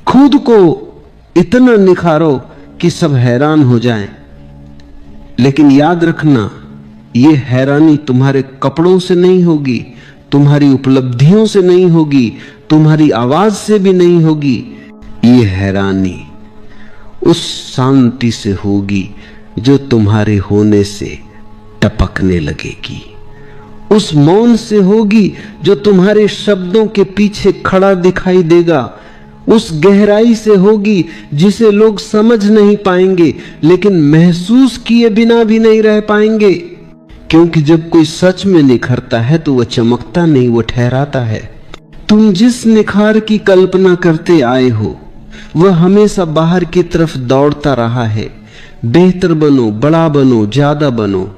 खुद को इतना निखारो कि सब हैरान हो जाएं। लेकिन याद रखना, ये हैरानी तुम्हारे कपड़ों से नहीं होगी, तुम्हारी उपलब्धियों से नहीं होगी, तुम्हारी आवाज से भी नहीं होगी। ये हैरानी उस शांति से होगी जो तुम्हारे होने से टपकने लगेगी, उस मौन से होगी जो तुम्हारे शब्दों के पीछे खड़ा दिखाई देगा, उस गहराई से होगी जिसे लोग समझ नहीं पाएंगे लेकिन महसूस किए बिना भी नहीं रह पाएंगे। क्योंकि जब कोई सच में निखरता है तो वह चमकता नहीं, वो ठहराता है। तुम जिस निखार की कल्पना करते आए हो वह हमेशा बाहर की तरफ दौड़ता रहा है। बेहतर बनो, बड़ा बनो, ज्यादा बनो,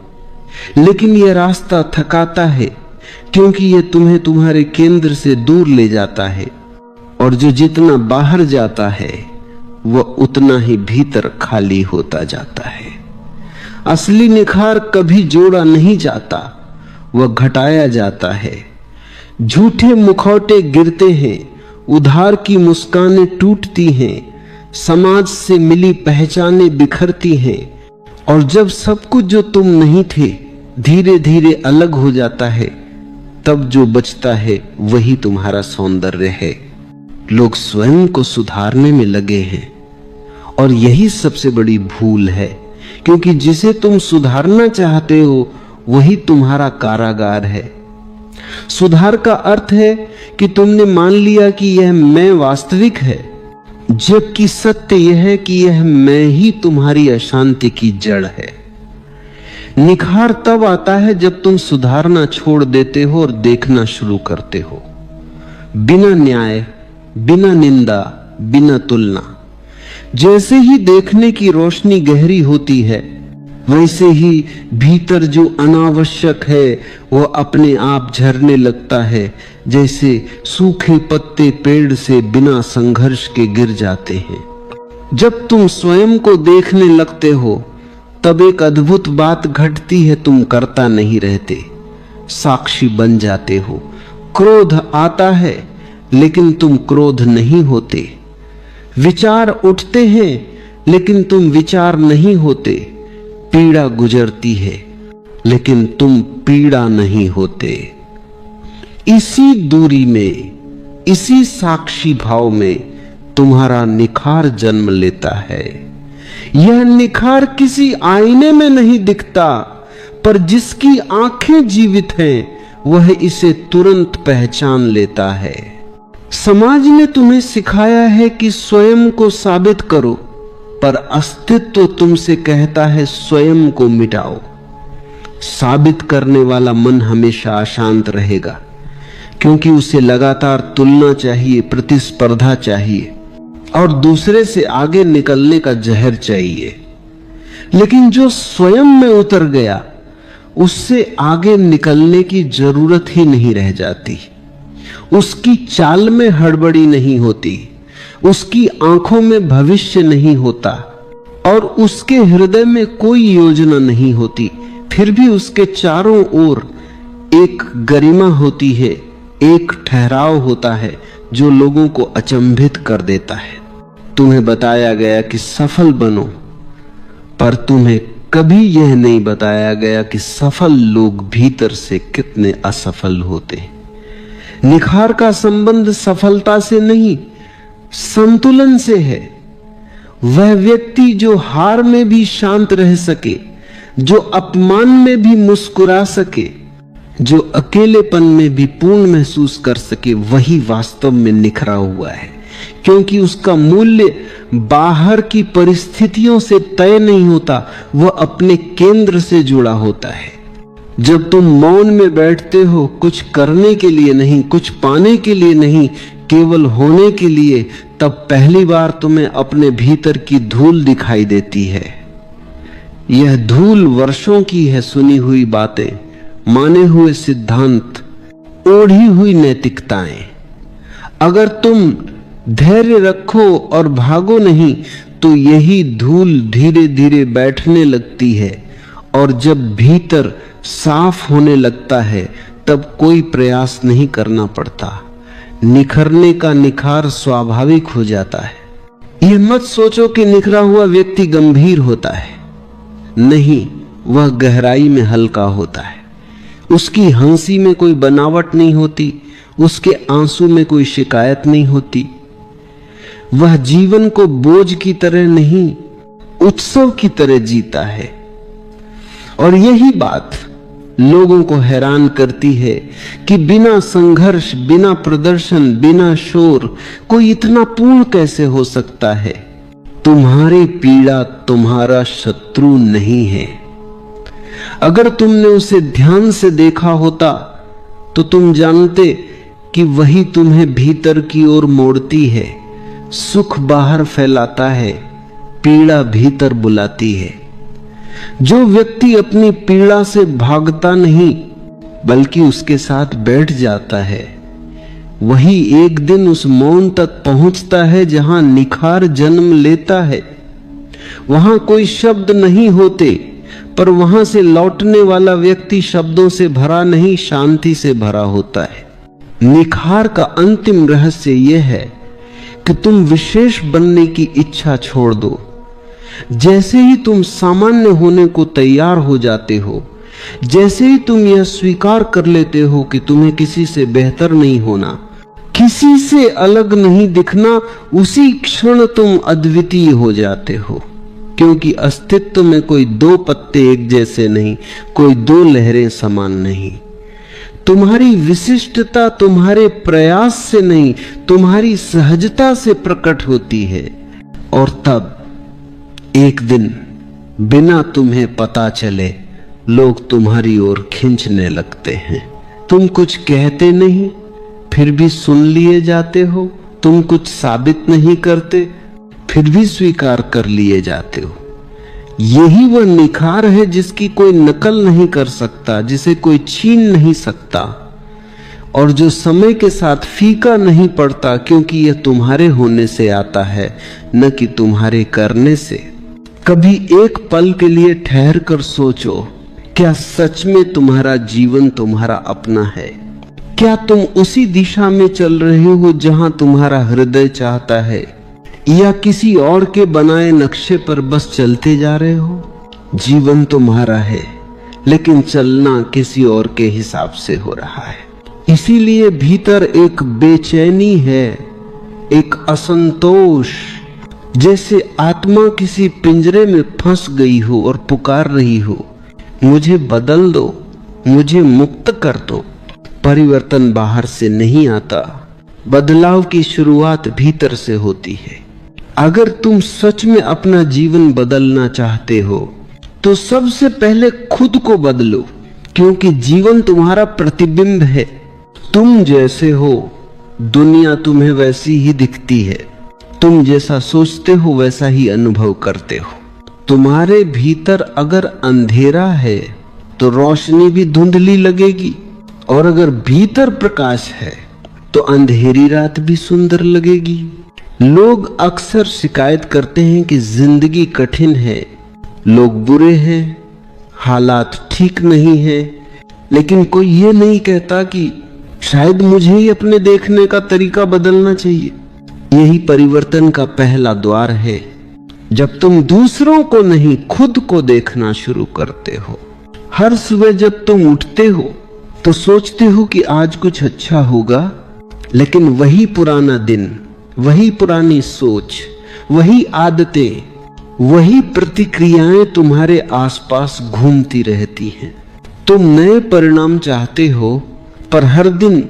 लेकिन यह रास्ता थकाता है क्योंकि यह तुम्हें तुम्हारे केंद्र से दूर ले जाता है, और जो जितना बाहर जाता है वह उतना ही भीतर खाली होता जाता है। असली निखार कभी जोड़ा नहीं जाता, वह घटाया जाता है। झूठे मुखौटे गिरते हैं, उधार की मुस्कानें टूटती हैं, समाज से मिली पहचानें बिखरती हैं, और जब सब कुछ जो तुम नहीं थे धीरे धीरे अलग हो जाता है, तब जो बचता है वही तुम्हारा सौंदर्य है। लोग स्वयं को सुधारने में लगे हैं और यही सबसे बड़ी भूल है, क्योंकि जिसे तुम सुधारना चाहते हो वही तुम्हारा कारागार है। सुधार का अर्थ है कि तुमने मान लिया कि यह मैं वास्तविक है, जबकि सत्य यह है कि यह मैं ही तुम्हारी अशांति की जड़ है। निखार तब आता है जब तुम सुधारना छोड़ देते हो और देखना शुरू करते हो, बिना न्याय, बिना निंदा, बिना तुलना। जैसे ही देखने की रोशनी गहरी होती है वैसे ही भीतर जो अनावश्यक है वह अपने आप झरने लगता है, जैसे सूखे पत्ते पेड़ से बिना संघर्ष के गिर जाते हैं। जब तुम स्वयं को देखने लगते हो तब एक अद्भुत बात घटती है, तुम करता नहीं रहते, साक्षी बन जाते हो। क्रोध आता है लेकिन तुम क्रोध नहीं होते, विचार उठते हैं लेकिन तुम विचार नहीं होते, पीड़ा गुजरती है लेकिन तुम पीड़ा नहीं होते। इसी दूरी में, इसी साक्षी भाव में तुम्हारा निखार जन्म लेता है। यह निखार किसी आईने में नहीं दिखता, पर जिसकी आंखें जीवित हैं वह इसे तुरंत पहचान लेता है। समाज ने तुम्हें सिखाया है कि स्वयं को साबित करो, पर अस्तित्व तुमसे कहता है स्वयं को मिटाओ। साबित करने वाला मन हमेशा अशांत रहेगा, क्योंकि उसे लगातार तुलना चाहिए, प्रतिस्पर्धा चाहिए और दूसरे से आगे निकलने का जहर चाहिए। लेकिन जो स्वयं में उतर गया उससे आगे निकलने की जरूरत ही नहीं रह जाती। उसकी चाल में हड़बड़ी नहीं होती, उसकी आंखों में भविष्य नहीं होता और उसके हृदय में कोई योजना नहीं होती। फिर भी उसके चारों ओर एक गरिमा होती है, एक ठहराव होता है जो लोगों को अचंभित कर देता है। तुम्हें बताया गया कि सफल बनो, पर तुम्हें कभी यह नहीं बताया गया कि सफल लोग भीतर से कितने असफल होते हैं। निखार का संबंध सफलता से नहीं, संतुलन से है। वह व्यक्ति जो हार में भी शांत रह सके, जो अपमान में भी मुस्कुरा सके, जो अकेलेपन में भी पूर्ण महसूस कर सके, वही वास्तव में निखरा हुआ है, क्योंकि उसका मूल्य बाहर की परिस्थितियों से तय नहीं होता, वह अपने केंद्र से जुड़ा होता है। जब तुम मौन में बैठते हो, कुछ करने के लिए नहीं, कुछ पाने के लिए नहीं, केवल होने के लिए, तब पहली बार तुम्हें अपने भीतर की धूल दिखाई देती है। यह धूल वर्षों की है, सुनी हुई बातें, माने हुए सिद्धांत, ओढ़ी हुई नैतिकताएं। अगर तुम धैर्य रखो और भागो नहीं तो यही धूल धीरे धीरे बैठने लगती है, और जब भीतर साफ होने लगता है तब कोई प्रयास नहीं करना पड़ता। निखरने का निखार स्वाभाविक हो जाता है। यह मत सोचो कि निखरा हुआ व्यक्ति गंभीर होता है, नहीं, वह गहराई में हल्का होता है। उसकी हंसी में कोई बनावट नहीं होती, उसके आंसू में कोई शिकायत नहीं होती। वह जीवन को बोझ की तरह नहीं, उत्सव की तरह जीता है। और यही बात लोगों को हैरान करती है कि बिना संघर्ष, बिना प्रदर्शन, बिना शोर कोई इतना पूर्ण कैसे हो सकता है। तुम्हारी पीड़ा तुम्हारा शत्रु नहीं है। अगर तुमने उसे ध्यान से देखा होता तो तुम जानते कि वही तुम्हें भीतर की ओर मोड़ती है। सुख बाहर फैलाता है, पीड़ा भीतर बुलाती है। जो व्यक्ति अपनी पीड़ा से भागता नहीं बल्कि उसके साथ बैठ जाता है, वही एक दिन उस मौन तक पहुंचता है जहां निखार जन्म लेता है। वहां कोई शब्द नहीं होते, पर वहां से लौटने वाला व्यक्ति शब्दों से भरा नहीं, शांति से भरा होता है। निखार का अंतिम रहस्य यह है कि तुम विशेष बनने की इच्छा छोड़ दो। जैसे ही तुम सामान्य होने को तैयार हो जाते हो, जैसे ही तुम यह स्वीकार कर लेते हो कि तुम्हें किसी से बेहतर नहीं होना, किसी से अलग नहीं दिखना, उसी क्षण तुम अद्वितीय हो जाते हो। क्योंकि अस्तित्व में कोई दो पत्ते एक जैसे नहीं, कोई दो लहरें समान नहीं। तुम्हारी विशिष्टता तुम्हारे प्रयास से नहीं, तुम्हारी सहजता से प्रकट होती है। और तब एक दिन बिना तुम्हें पता चले लोग तुम्हारी ओर खींचने लगते हैं। तुम कुछ कहते नहीं, फिर भी सुन लिए जाते हो। तुम कुछ साबित नहीं करते, फिर भी स्वीकार कर लिए जाते हो। यही वह निखार है जिसकी कोई नकल नहीं कर सकता, जिसे कोई छीन नहीं सकता, और जो समय के साथ फीका नहीं पड़ता, क्योंकि यह तुम्हारे होने से आता है, न कि तुम्हारे करने से। कभी एक पल के लिए ठहर कर सोचो, क्या सच में तुम्हारा जीवन तुम्हारा अपना है? क्या तुम उसी दिशा में चल रहे हो जहां तुम्हारा हृदय चाहता है, या किसी और के बनाए नक्शे पर बस चलते जा रहे हो? जीवन तुम्हारा है, लेकिन चलना किसी और के हिसाब से हो रहा है। इसीलिए भीतर एक बेचैनी है, एक असंतोष, जैसे आत्मा किसी पिंजरे में फंस गई हो और पुकार रही हो, मुझे बदल दो, मुझे मुक्त कर दो। परिवर्तन बाहर से नहीं आता, बदलाव की शुरुआत भीतर से होती है। अगर तुम सच में अपना जीवन बदलना चाहते हो तो सबसे पहले खुद को बदलो, क्योंकि जीवन तुम्हारा प्रतिबिंब है। तुम जैसे हो, दुनिया तुम्हें वैसी ही दिखती है। तुम जैसा सोचते हो वैसा ही अनुभव करते हो। तुम्हारे भीतर अगर अंधेरा है तो रोशनी भी धुंधली लगेगी, और अगर भीतर प्रकाश है तो अंधेरी रात भी सुंदर लगेगी। लोग अक्सर शिकायत करते हैं कि जिंदगी कठिन है, लोग बुरे हैं, हालात ठीक नहीं है, लेकिन कोई ये नहीं कहता कि शायद मुझे ही अपने देखने का तरीका बदलना चाहिए। यही परिवर्तन का पहला द्वार है। जब तुम दूसरों को नहीं, खुद को देखना शुरू करते हो। हर सुबह जब तुम उठते हो तो सोचते हो कि आज कुछ अच्छा होगा, लेकिन वही पुराना दिन, वही पुरानी सोच, वही आदतें, वही प्रतिक्रियाएं तुम्हारे आसपास घूमती रहती हैं। तुम नए परिणाम चाहते हो, पर हर दिन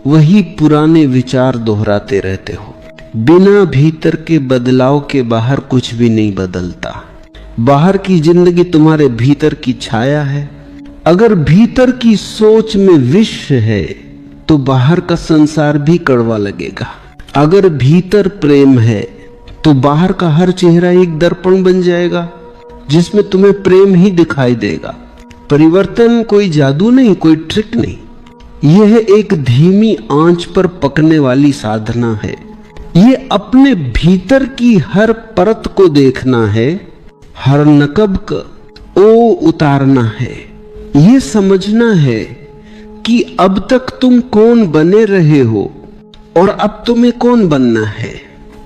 वही पुराने विचार दोहराते रहते हो। बिना भीतर के बदलाव के बाहर कुछ भी नहीं बदलता। बाहर की जिंदगी तुम्हारे भीतर की छाया है। अगर भीतर की सोच में विष है तो बाहर का संसार भी कड़वा लगेगा। अगर भीतर प्रेम है तो बाहर का हर चेहरा एक दर्पण बन जाएगा जिसमें तुम्हें प्रेम ही दिखाई देगा। परिवर्तन कोई जादू नहीं, कोई ट्रिक नहीं, यह एक धीमी आंच पर पकने वाली साधना है। ये अपने भीतर की हर परत को देखना है, हर नकब को उतारना है। ये समझना है कि अब तक तुम कौन बने रहे हो और अब तुम्हें कौन बनना है?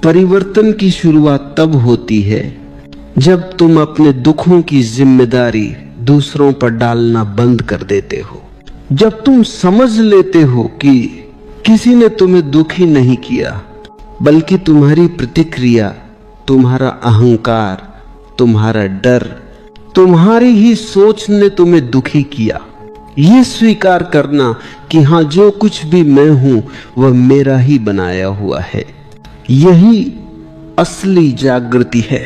परिवर्तन की शुरुआत तब होती है जब तुम अपने दुखों की जिम्मेदारी दूसरों पर डालना बंद कर देते हो। जब तुम समझ लेते हो कि किसी ने तुम्हें दुखी नहीं किया, बल्कि तुम्हारी प्रतिक्रिया, तुम्हारा अहंकार, तुम्हारा डर, तुम्हारी ही सोच ने तुम्हें दुखी किया। ये स्वीकार करना कि हाँ, जो कुछ भी मैं हूं वह मेरा ही बनाया हुआ है, यही असली जागृति है।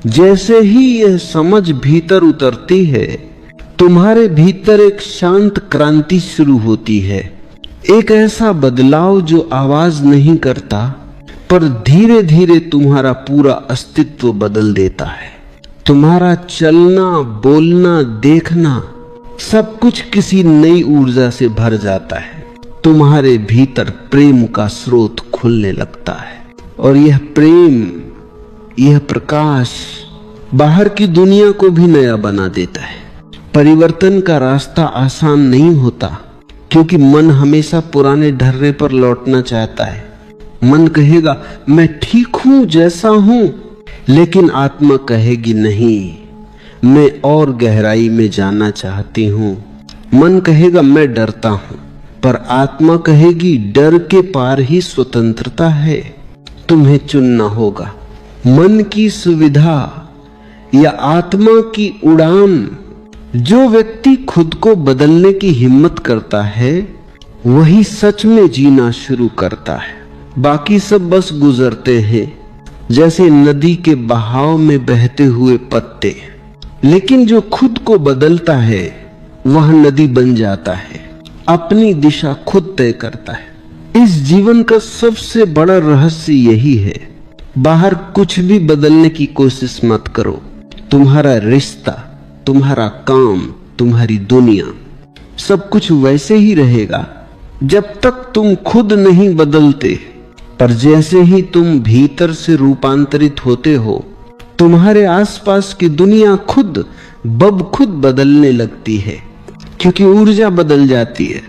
जैसे ही यह समझ भीतर उतरती है, तुम्हारे भीतर एक शांत क्रांति शुरू होती है। एक ऐसा बदलाव जो आवाज नहीं करता, पर धीरे धीरे तुम्हारा पूरा अस्तित्व बदल देता है। तुम्हारा चलना, बोलना, देखना सब कुछ किसी नई ऊर्जा से भर जाता है। तुम्हारे भीतर प्रेम का स्रोत खुलने लगता है, और यह प्रेम, यह प्रकाश बाहर की दुनिया को भी नया बना देता है। परिवर्तन का रास्ता आसान नहीं होता, क्योंकि मन हमेशा पुराने ढर्रे पर लौटना चाहता है। मन कहेगा मैं ठीक हूं जैसा हूं, लेकिन आत्मा कहेगी नहीं, मैं और गहराई में जाना चाहती हूं। मन कहेगा मैं डरता हूं, पर आत्मा कहेगी डर के पार ही स्वतंत्रता है। तुम्हें चुनना होगा, मन की सुविधा या आत्मा की उड़ान। जो व्यक्ति खुद को बदलने की हिम्मत करता है, वही सच में जीना शुरू करता है। बाकी सब बस गुजरते हैं, जैसे नदी के बहाव में बहते हुए पत्ते। लेकिन जो खुद को बदलता है, वह नदी बन जाता है, अपनी दिशा खुद तय करता है। इस जीवन का सबसे बड़ा रहस्य यही है। बाहर कुछ भी बदलने की कोशिश मत करो। तुम्हारा रिश्ता, तुम्हारा काम, तुम्हारी दुनिया, सब कुछ वैसे ही रहेगा जब तक तुम खुद नहीं बदलते। पर जैसे ही तुम भीतर से रूपांतरित होते हो, तुम्हारे आसपास की दुनिया खुद खुद बदलने लगती है, क्योंकि ऊर्जा बदल जाती है,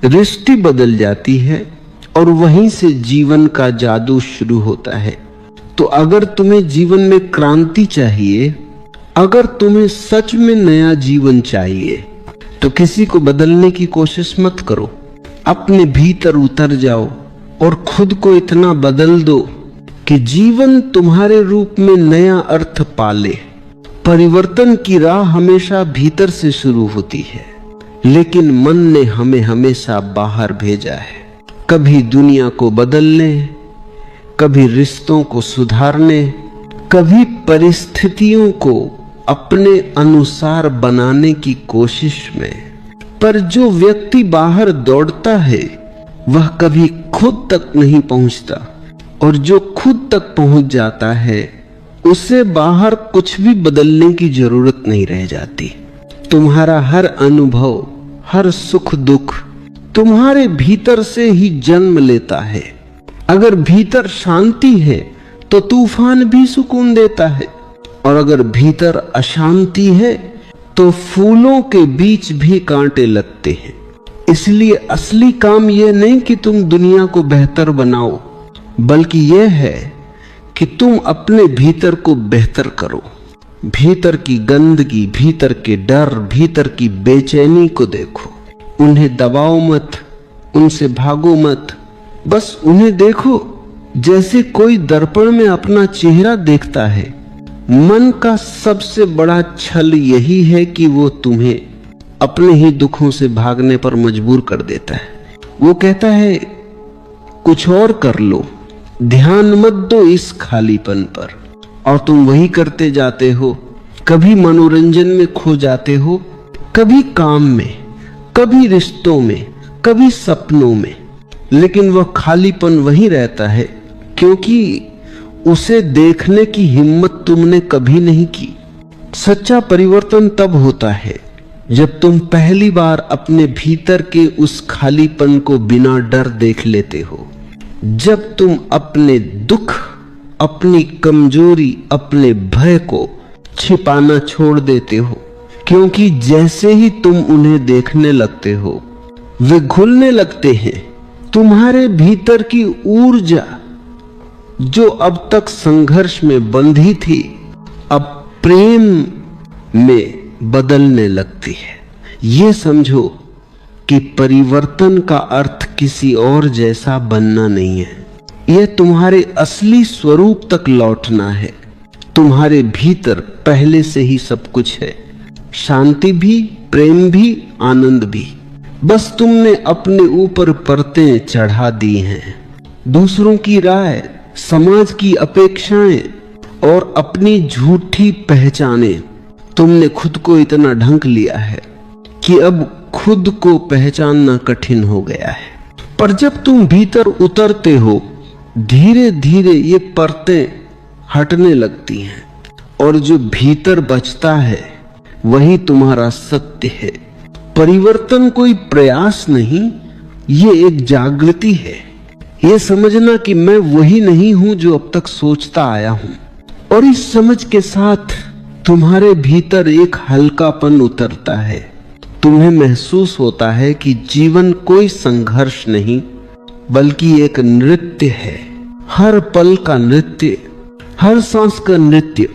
दृष्टि बदल जाती है, और वहीं से जीवन का जादू शुरू होता है। तो अगर तुम्हें जीवन में क्रांति चाहिए, अगर तुम्हें सच में नया जीवन चाहिए, तो किसी को बदलने की कोशिश मत करो। अपने भीतर उतर जाओ और खुद को इतना बदल दो कि जीवन तुम्हारे रूप में नया अर्थ पाले। परिवर्तन की राह हमेशा भीतर से शुरू होती है, लेकिन मन ने हमें हमेशा बाहर भेजा है, कभी दुनिया को बदलने, कभी रिश्तों को सुधारने, कभी परिस्थितियों को अपने अनुसार बनाने की कोशिश में। पर जो व्यक्ति बाहर दौड़ता है, वह कभी खुद तक नहीं पहुंचता, और जो खुद तक पहुंच जाता है, उसे बाहर कुछ भी बदलने की जरूरत नहीं रह जाती। तुम्हारा हर अनुभव, हर सुख दुख तुम्हारे भीतर से ही जन्म लेता है। अगर भीतर शांति है तो तूफान भी सुकून देता है, और अगर भीतर अशांति है तो फूलों के बीच भी कांटे लगते हैं। इसलिए असली काम यह नहीं कि तुम दुनिया को बेहतर बनाओ, बल्कि यह है कि तुम अपने भीतर को बेहतर करो। भीतर की गंदगी, भीतर के डर, भीतर की बेचैनी को देखो। उन्हें दबाओ मत, उनसे भागो मत, बस उन्हें देखो जैसे कोई दर्पण में अपना चेहरा देखता है। मन का सबसे बड़ा छल यही है कि वो तुम्हें अपने ही दुखों से भागने पर मजबूर कर देता है। वो कहता है कुछ और कर लो, ध्यान मत दो इस खालीपन पर, और तुम वही करते जाते हो। कभी मनोरंजन में खो जाते हो, कभी काम में, कभी रिश्तों में, कभी सपनों में, लेकिन वह खालीपन वही रहता है, क्योंकि उसे देखने की हिम्मत तुमने कभी नहीं की। सच्चा परिवर्तन तब होता है जब तुम पहली बार अपने भीतर के उस खालीपन को बिना डर देख लेते हो। जब तुम अपने दुख, अपनी कमजोरी, अपने भय को छिपाना छोड़ देते हो, क्योंकि जैसे ही तुम उन्हें देखने लगते हो, वे घुलने लगते हैं तुम्हारे भीतर की ऊर्जा जो अब तक संघर्ष में बंधी थी, अब प्रेम में बदलने लगती है। ये समझो कि परिवर्तन का अर्थ किसी और जैसा बनना नहीं है, यह तुम्हारे असली स्वरूप तक लौटना है। तुम्हारे भीतर पहले से ही सब कुछ है, शांति भी, प्रेम भी, आनंद भी। बस तुमने अपने ऊपर परतें चढ़ा दी हैं। दूसरों की राय, समाज की अपेक्षाएं और अपनी झूठी पहचानें, तुमने खुद को इतना ढंक लिया है कि अब खुद को पहचानना कठिन हो गया है। पर जब तुम भीतर उतरते हो, धीरे धीरे ये परतें हटने लगती हैं और जो भीतर बचता है वही तुम्हारा सत्य है। परिवर्तन कोई प्रयास नहीं, ये एक जागृति है। ये समझना कि मैं वही नहीं हूं जो अब तक सोचता आया हूं। और इस समझ के साथ तुम्हारे भीतर एक हल्कापन उतरता है। तुम्हें महसूस होता है कि जीवन कोई संघर्ष नहीं बल्कि एक नृत्य है। हर पल का नृत्य, हर सांस का नृत्य।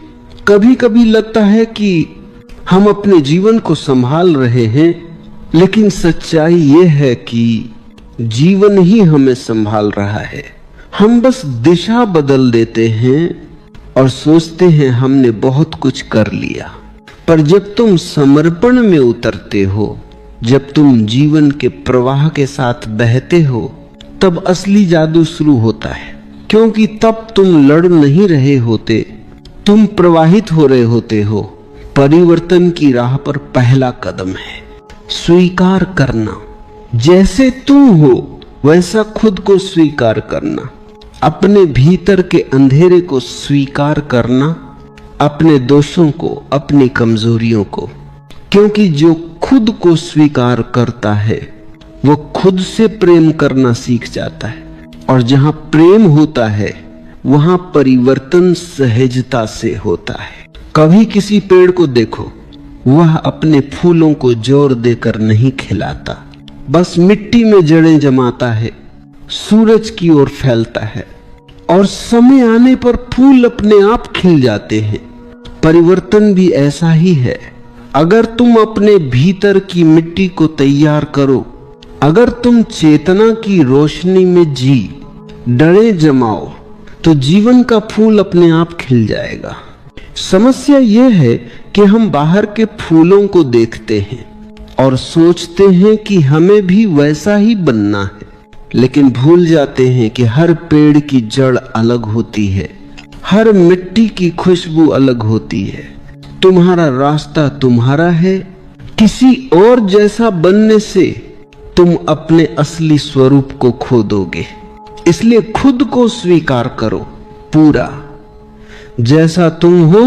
कभी कभी लगता है कि हम अपने जीवन को संभाल रहे हैं, लेकिन सच्चाई यह है कि जीवन ही हमें संभाल रहा है। हम बस दिशा बदल देते हैं और सोचते हैं हमने बहुत कुछ कर लिया। पर जब तुम समर्पण में उतरते हो, जब तुम जीवन के प्रवाह के साथ बहते हो, तब असली जादू शुरू होता है। क्योंकि तब तुम लड़ नहीं रहे होते, तुम प्रवाहित हो रहे होते हो। परिवर्तन की राह पर पहला कदम है स्वीकार करना। जैसे तुम हो वैसा खुद को स्वीकार करना, अपने भीतर के अंधेरे को स्वीकार करना, अपने दोषों को, अपनी कमजोरियों को। क्योंकि जो खुद को स्वीकार करता है वो खुद से प्रेम करना सीख जाता है। और जहां प्रेम होता है वहां परिवर्तन सहजता से होता है। कभी किसी पेड़ को देखो, वह अपने फूलों को जोर देकर नहीं खिलाता, बस मिट्टी में जड़ें जमाता है, सूरज की ओर फैलता है और समय आने पर फूल अपने आप खिल जाते हैं। परिवर्तन भी ऐसा ही है। अगर तुम अपने भीतर की मिट्टी को तैयार करो, अगर तुम चेतना की रोशनी में जी डरें जमाओ, तो जीवन का फूल अपने आप खिल जाएगा। समस्या यह है कि हम बाहर के फूलों को देखते हैं और सोचते हैं कि हमें भी वैसा ही बनना है, लेकिन भूल जाते हैं कि हर पेड़ की जड़ अलग होती है, हर मिट्टी की खुशबू अलग होती है। तुम्हारा रास्ता तुम्हारा है। किसी और जैसा बनने से तुम अपने असली स्वरूप को खो दोगे। इसलिए खुद को स्वीकार करो पूरा, जैसा तुम हो,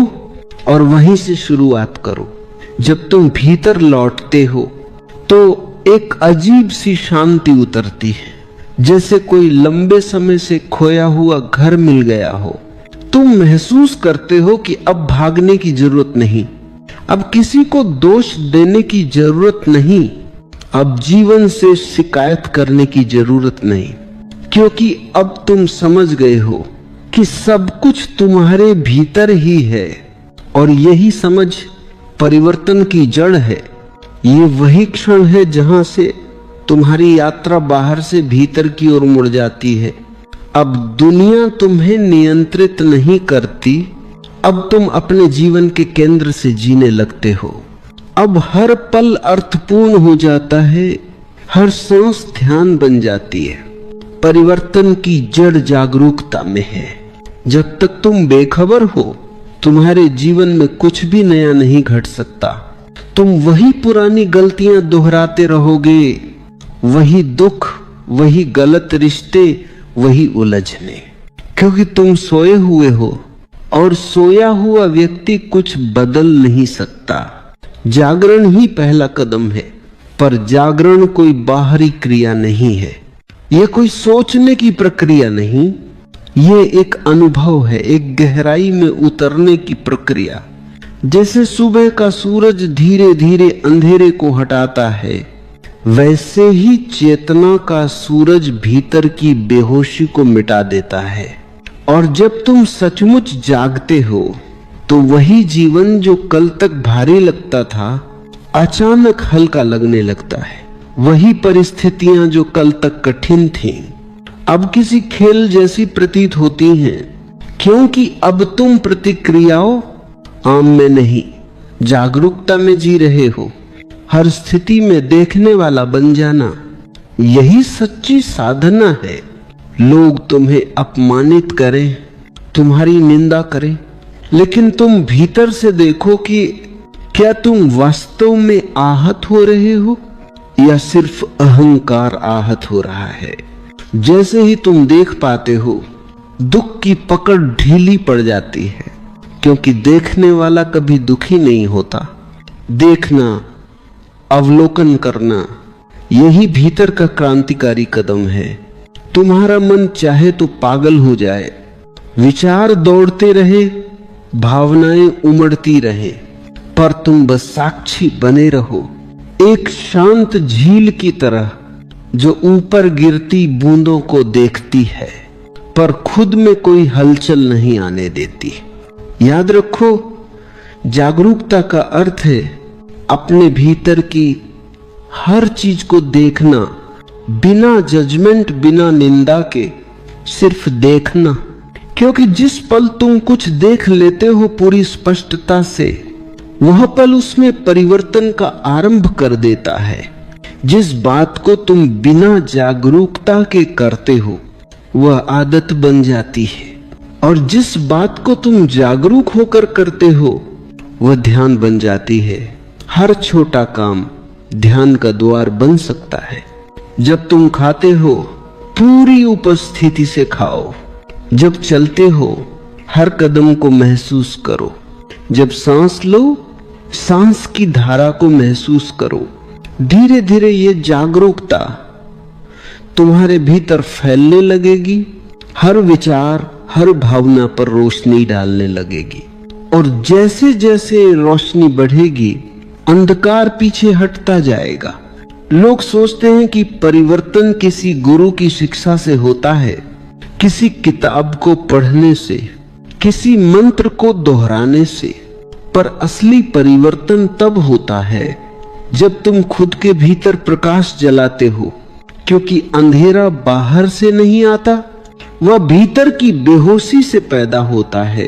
और वहीं से शुरुआत करो। जब तुम भीतर लौटते हो तो एक अजीब सी शांति उतरती है, जैसे कोई लंबे समय से खोया हुआ घर मिल गया हो। तुम महसूस करते हो कि अब भागने की जरूरत नहीं, अब किसी को दोष देने की जरूरत नहीं, अब जीवन से शिकायत करने की जरूरत नहीं। क्योंकि अब तुम समझ गए हो कि सब कुछ तुम्हारे भीतर ही है और यही समझ परिवर्तन की जड़ है। ये वही क्षण है जहां से तुम्हारी यात्रा बाहर से भीतर की ओर मुड़ जाती है। अब दुनिया तुम्हें नियंत्रित नहीं करती, अब तुम अपने जीवन के केंद्र से जीने लगते हो। अब हर पल अर्थपूर्ण हो जाता है, हर सांस ध्यान बन जाती है। परिवर्तन की जड़ जागरूकता में है। जब तक तुम बेखबर हो, तुम्हारे जीवन में कुछ भी नया नहीं घट सकता। तुम वही पुरानी गलतियां दोहराते रहोगे, वही दुख, वही गलत रिश्ते, वही उलझने। क्योंकि तुम सोए हुए हो और सोया हुआ व्यक्ति कुछ बदल नहीं सकता। जागरण ही पहला कदम है, पर जागरण कोई बाहरी क्रिया नहीं है, यह कोई सोचने की प्रक्रिया नहीं, ये एक अनुभव है, एक गहराई में उतरने की प्रक्रिया। जैसे सुबह का सूरज धीरे धीरे अंधेरे को हटाता है, वैसे ही चेतना का सूरज भीतर की बेहोशी को मिटा देता है। और जब तुम सचमुच जागते हो तो वही जीवन जो कल तक भारी लगता था अचानक हल्का लगने लगता है। वही परिस्थितियां जो कल तक कठिन थीं अब किसी खेल जैसी प्रतीत होती हैं, क्योंकि अब तुम प्रतिक्रियाओं आम में नहीं, जागरूकता में जी रहे हो। हर स्थिति में देखने वाला बन जाना, यही सच्ची साधना है। लोग तुम्हें अपमानित करें, तुम्हारी निंदा करें, लेकिन तुम भीतर से देखो कि क्या तुम वास्तव में आहत हो रहे हो या सिर्फ अहंकार आहत हो रहा है। जैसे ही तुम देख पाते हो, दुख की पकड़ ढीली पड़ जाती है, क्योंकि देखने वाला कभी दुखी नहीं होता। देखना, अवलोकन करना, यही भीतर का क्रांतिकारी कदम है। तुम्हारा मन चाहे तो पागल हो जाए, विचार दौड़ते रहे, भावनाएं उमड़ती रहे, पर तुम बस साक्षी बने रहो, एक शांत झील की तरह जो ऊपर गिरती बूंदों को देखती है पर खुद में कोई हलचल नहीं आने देती। याद रखो, जागरूकता का अर्थ है अपने भीतर की हर चीज को देखना, बिना जजमेंट, बिना निंदा के, सिर्फ देखना। क्योंकि जिस पल तुम कुछ देख लेते हो पूरी स्पष्टता से, वह पल उसमें परिवर्तन का आरंभ कर देता है। जिस बात को तुम बिना जागरूकता के करते हो वह आदत बन जाती है, और जिस बात को तुम जागरूक होकर करते हो वह ध्यान बन जाती है। हर छोटा काम ध्यान का द्वार बन सकता है। जब तुम खाते हो पूरी उपस्थिति से खाओ, जब चलते हो हर कदम को महसूस करो, जब सांस लो सांस की धारा को महसूस करो। धीरे धीरे ये जागरूकता तुम्हारे भीतर फैलने लगेगी, हर विचार, हर भावना पर रोशनी डालने लगेगी। और जैसे जैसे रोशनी बढ़ेगी, अंधकार पीछे हटता जाएगा। लोग सोचते हैं कि परिवर्तन किसी गुरु की शिक्षा से होता है, किसी किताब को पढ़ने से, किसी मंत्र को दोहराने से। पर असली परिवर्तन तब होता है जब तुम खुद के भीतर प्रकाश जलाते हो, क्योंकि अंधेरा बाहर से नहीं आता, वह भीतर की बेहोशी से पैदा होता है।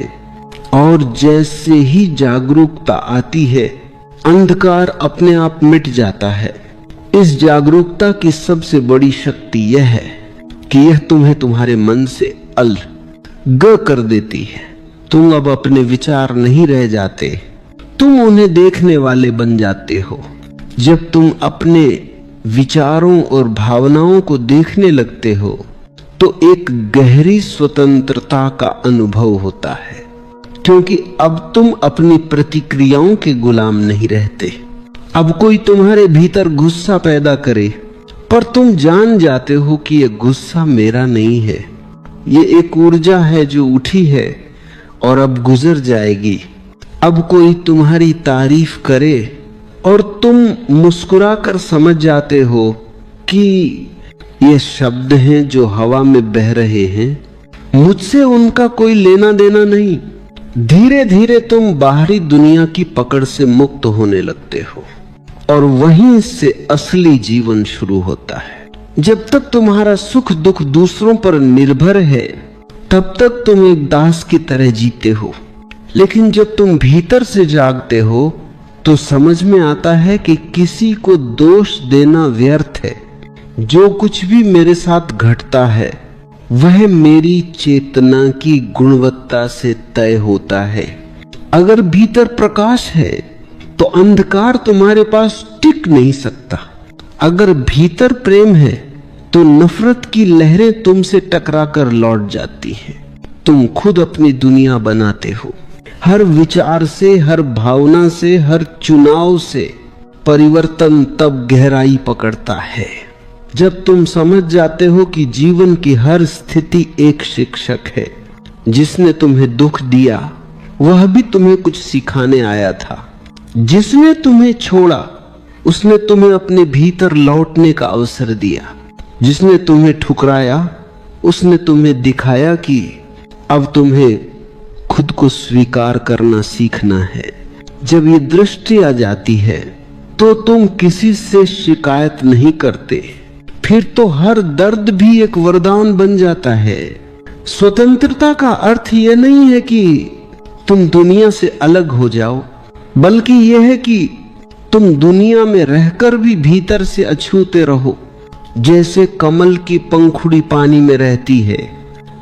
और जैसे ही जागरूकता आती है, अंधकार अपने आप मिट जाता है। इस जागरूकता की सबसे बड़ी शक्ति यह है कि यह तुम्हें तुम्हारे मन से अलग कर देती है। तुम अब अपने विचार नहीं रह जाते, तुम उन्हें देखने वाले बन जाते हो। जब तुम अपने विचारों और भावनाओं को देखने लगते हो तो एक गहरी स्वतंत्रता का अनुभव होता है, क्योंकि अब तुम अपनी प्रतिक्रियाओं के गुलाम नहीं रहते। अब कोई तुम्हारे भीतर गुस्सा पैदा करे, पर तुम जान जाते हो कि यह गुस्सा मेरा नहीं है, ये एक ऊर्जा है जो उठी है और अब गुजर जाएगी। अब कोई तुम्हारी तारीफ करे और तुम मुस्कुराकर समझ जाते हो कि ये शब्द हैं जो हवा में बह रहे हैं, मुझसे उनका कोई लेना देना नहीं। धीरे धीरे तुम बाहरी दुनिया की पकड़ से मुक्त होने लगते हो और वहीं से असली जीवन शुरू होता है। जब तक तुम्हारा सुख दुख दूसरों पर निर्भर है, तब तक तुम एक दास की तरह जीते हो। लेकिन जब तुम भीतर से जागते हो तो समझ में आता है कि किसी को दोष देना व्यर्थ है। जो कुछ भी मेरे साथ घटता है वह मेरी चेतना की गुणवत्ता से तय होता है। अगर भीतर प्रकाश है तो अंधकार तुम्हारे पास टिक नहीं सकता। अगर भीतर प्रेम है तो नफरत की लहरें तुमसे टकराकर लौट जाती हैं। तुम खुद अपनी दुनिया बनाते हो। हर विचार से, हर भावना से, हर चुनाव से परिवर्तन तब गहराई पकड़ता है जब तुम समझ जाते हो कि जीवन की हर स्थिति एक शिक्षक है। जिसने तुम्हें दुख दिया वह भी तुम्हें कुछ सिखाने आया था। जिसने तुम्हें छोड़ा उसने तुम्हें अपने भीतर लौटने का अवसर दिया। जिसने तुम्हें ठुकराया उसने तुम्हें दिखाया कि अब तुम्हें खुद को स्वीकार करना सीखना है। जब ये दृष्टि आ जाती है तो तुम किसी से शिकायत नहीं करते। फिर तो हर दर्द भी एक वरदान बन जाता है। स्वतंत्रता का अर्थ यह नहीं है कि तुम दुनिया से अलग हो जाओ, बल्कि यह है कि तुम दुनिया में रहकर भी भीतर से अछूते रहो। जैसे कमल की पंखुड़ी पानी में रहती है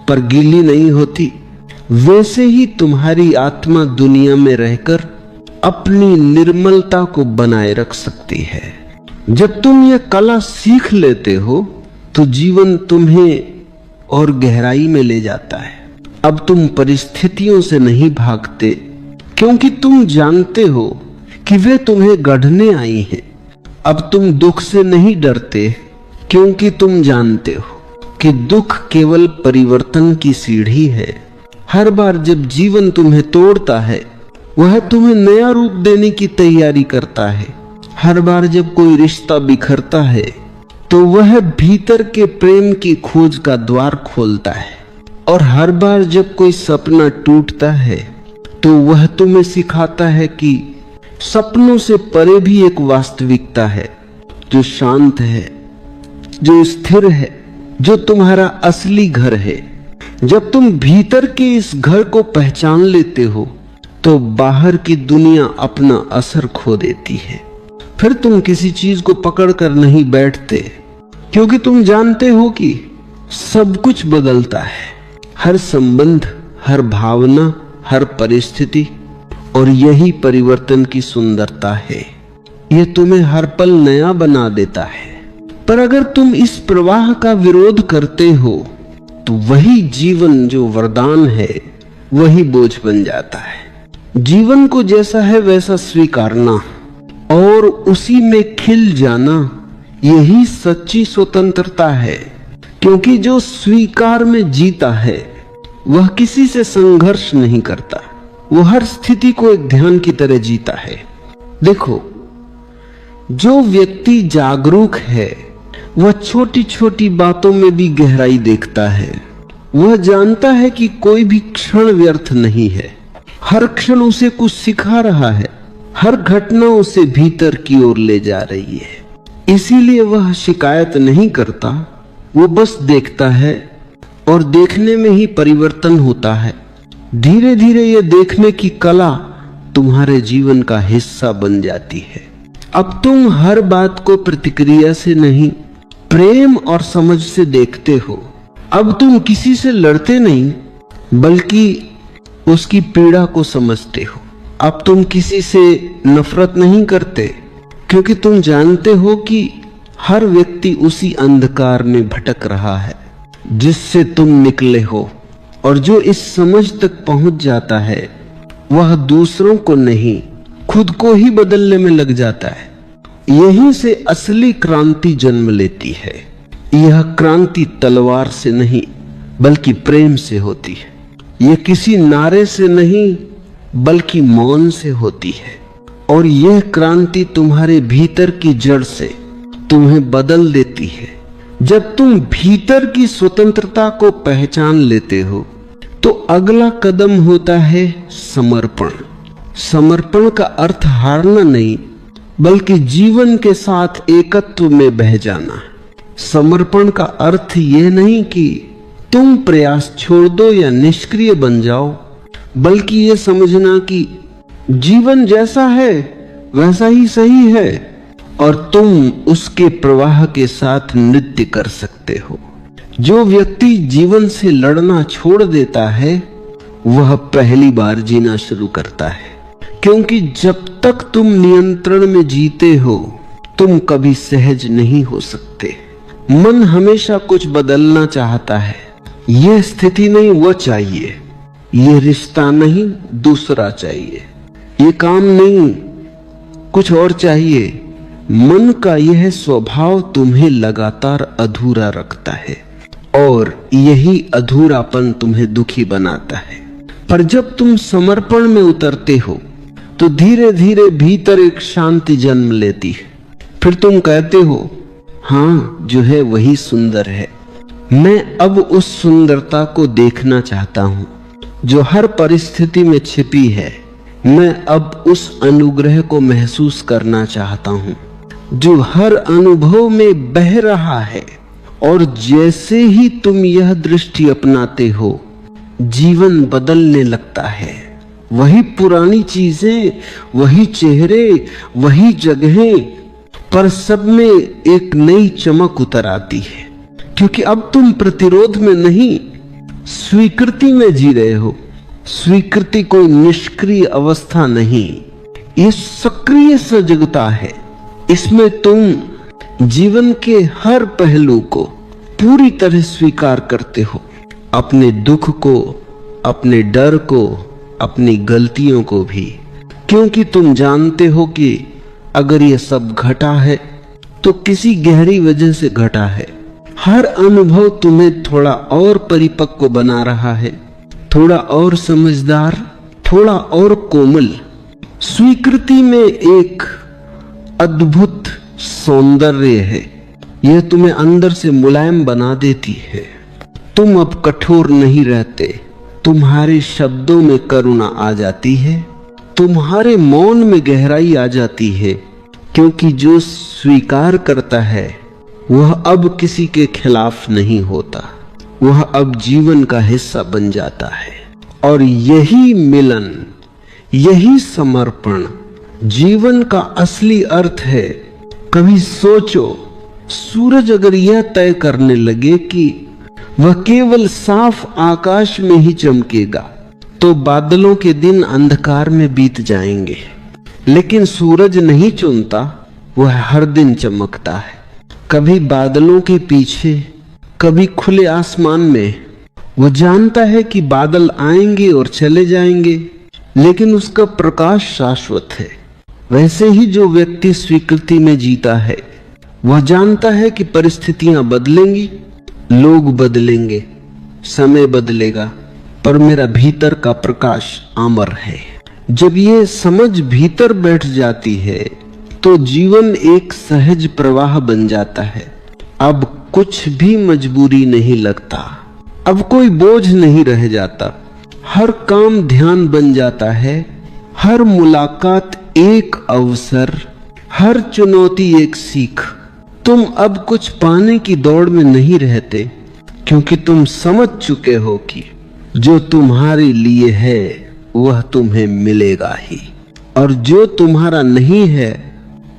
पर गीली नहीं होती, वैसे ही तुम्हारी आत्मा दुनिया में रहकर अपनी निर्मलता को बनाए रख सकती है। जब तुम यह कला सीख लेते हो तो जीवन तुम्हें और गहराई में ले जाता है। अब तुम परिस्थितियों से नहीं भागते, क्योंकि तुम जानते हो कि वे तुम्हें गढ़ने आई हैं। अब तुम दुख से नहीं डरते, क्योंकि तुम जानते हो कि दुख केवल परिवर्तन की सीढ़ी है। हर बार जब जीवन तुम्हें तोड़ता है, वह तुम्हें नया रूप देने की तैयारी करता है। हर बार जब कोई रिश्ता बिखरता है तो वह भीतर के प्रेम की खोज का द्वार खोलता है। और हर बार जब कोई सपना टूटता है तो वह तुम्हें सिखाता है कि सपनों से परे भी एक वास्तविकता है जो शांत है, जो स्थिर है, जो तुम्हारा असली घर है। जब तुम भीतर के इस घर को पहचान लेते हो तो बाहर की दुनिया अपना असर खो देती है। फिर तुम किसी चीज को पकड़कर नहीं बैठते, क्योंकि तुम जानते हो कि सब कुछ बदलता है। हर संबंध, हर भावना, हर परिस्थिति, और यही परिवर्तन की सुंदरता है। यह तुम्हें हर पल नया बना देता है। पर अगर तुम इस प्रवाह का विरोध करते हो तो वही जीवन जो वरदान है वही बोझ बन जाता है। जीवन को जैसा है वैसा स्वीकारना और उसी में खिल जाना, यही सच्ची स्वतंत्रता है। क्योंकि जो स्वीकार में जीता है वह किसी से संघर्ष नहीं करता, वो हर स्थिति को एक ध्यान की तरह जीता है। देखो, जो व्यक्ति जागरूक है वह छोटी छोटी बातों में भी गहराई देखता है। वह जानता है कि कोई भी क्षण व्यर्थ नहीं है। हर क्षण उसे कुछ सिखा रहा है। हर घटना उसे भीतर की ओर ले जा रही है। इसीलिए वह शिकायत नहीं करता, वो बस देखता है और देखने में ही परिवर्तन होता है। धीरे धीरे यह देखने की कला तुम्हारे जीवन का हिस्सा बन जाती है। अब तुम हर बात को प्रतिक्रिया से नहीं, प्रेम और समझ से देखते हो। अब तुम किसी से लड़ते नहीं, बल्कि उसकी पीड़ा को समझते हो। अब तुम किसी से नफरत नहीं करते, क्योंकि तुम जानते हो कि हर व्यक्ति उसी अंधकार में भटक रहा है जिससे तुम निकले हो। और जो इस समझ तक पहुंच जाता है वह दूसरों को नहीं, खुद को ही बदलने में लग जाता है। यहीं से असली क्रांति जन्म लेती है। यह क्रांति तलवार से नहीं, बल्कि प्रेम से होती है। यह किसी नारे से नहीं, बल्कि मौन से होती है। और यह क्रांति तुम्हारे भीतर की जड़ से तुम्हें बदल देती है। जब तुम भीतर की स्वतंत्रता को पहचान लेते हो तो अगला कदम होता है समर्पण। समर्पण का अर्थ हारना नहीं, बल्कि जीवन के साथ एकत्व में बह जाना। समर्पण का अर्थ यह नहीं कि तुम प्रयास छोड़ दो या निष्क्रिय बन जाओ, बल्कि यह समझना कि जीवन जैसा है वैसा ही सही है और तुम उसके प्रवाह के साथ नृत्य कर सकते हो। जो व्यक्ति जीवन से लड़ना छोड़ देता है वह पहली बार जीना शुरू करता है। क्योंकि जब तक तुम नियंत्रण में जीते हो तुम कभी सहज नहीं हो सकते। मन हमेशा कुछ बदलना चाहता है। यह स्थिति नहीं वो चाहिए, यह रिश्ता नहीं दूसरा चाहिए, ये काम नहीं कुछ और चाहिए। मन का यह स्वभाव तुम्हें लगातार अधूरा रखता है और यही अधूरापन तुम्हें दुखी बनाता है। पर जब तुम समर्पण में उतरते हो तो धीरे धीरे भीतर एक शांति जन्म लेती है। फिर तुम कहते हो हाँ, जो है वही सुंदर है। मैं अब उस सुंदरता को देखना चाहता हूं जो हर परिस्थिति में छिपी है। मैं अब उस अनुग्रह को महसूस करना चाहता हूं जो हर अनुभव में बह रहा है। और जैसे ही तुम यह दृष्टि अपनाते हो, जीवन बदलने लगता है। वही पुरानी चीजें, वही चेहरे, वही जगहें, पर सब में एक नई चमक उतर आती है, क्योंकि अब तुम प्रतिरोध में नहीं, स्वीकृति में जी रहे हो। स्वीकृति कोई निष्क्रिय अवस्था नहीं, ये सक्रिय सजगता है। इसमें तुम जीवन के हर पहलू को पूरी तरह स्वीकार करते हो, अपने दुख को, अपने डर को, अपनी गलतियों को भी, क्योंकि तुम जानते हो कि अगर यह सब घटा है तो किसी गहरी वजह से घटा है। हर अनुभव तुम्हें थोड़ा और परिपक्व बना रहा है, थोड़ा और समझदार, थोड़ा और कोमल। स्वीकृति में एक अद्भुत सौंदर्य है, यह तुम्हें अंदर से मुलायम बना देती है। तुम अब कठोर नहीं रहते, तुम्हारे शब्दों में करुणा आ जाती है, तुम्हारे मौन में गहराई आ जाती है, क्योंकि जो स्वीकार करता है वह अब किसी के खिलाफ नहीं होता, वह अब जीवन का हिस्सा बन जाता है। और यही मिलन, यही समर्पण जीवन का असली अर्थ है। कभी सोचो, सूरज अगर यह तय करने लगे कि वह केवल साफ आकाश में ही चमकेगा तो बादलों के दिन अंधकार में बीत जाएंगे। लेकिन सूरज नहीं चुनता, वह हर दिन चमकता है, कभी बादलों के पीछे, कभी खुले आसमान में। वह जानता है कि बादल आएंगे और चले जाएंगे, लेकिन उसका प्रकाश शाश्वत है। वैसे ही जो व्यक्ति स्वीकृति में जीता है, वह जानता है कि परिस्थितियां बदलेंगी, लोग बदलेंगे, समय बदलेगा, पर मेरा भीतर का प्रकाश अमर है। जब ये समझ भीतर बैठ जाती है तो जीवन एक सहज प्रवाह बन जाता है। अब कुछ भी मजबूरी नहीं लगता, अब कोई बोझ नहीं रह जाता। हर काम ध्यान बन जाता है, हर मुलाकात एक अवसर, हर चुनौती एक सीख। तुम अब कुछ पाने की दौड़ में नहीं रहते, क्योंकि तुम समझ चुके हो कि जो तुम्हारे लिए है वह तुम्हें मिलेगा ही, और जो तुम्हारा नहीं है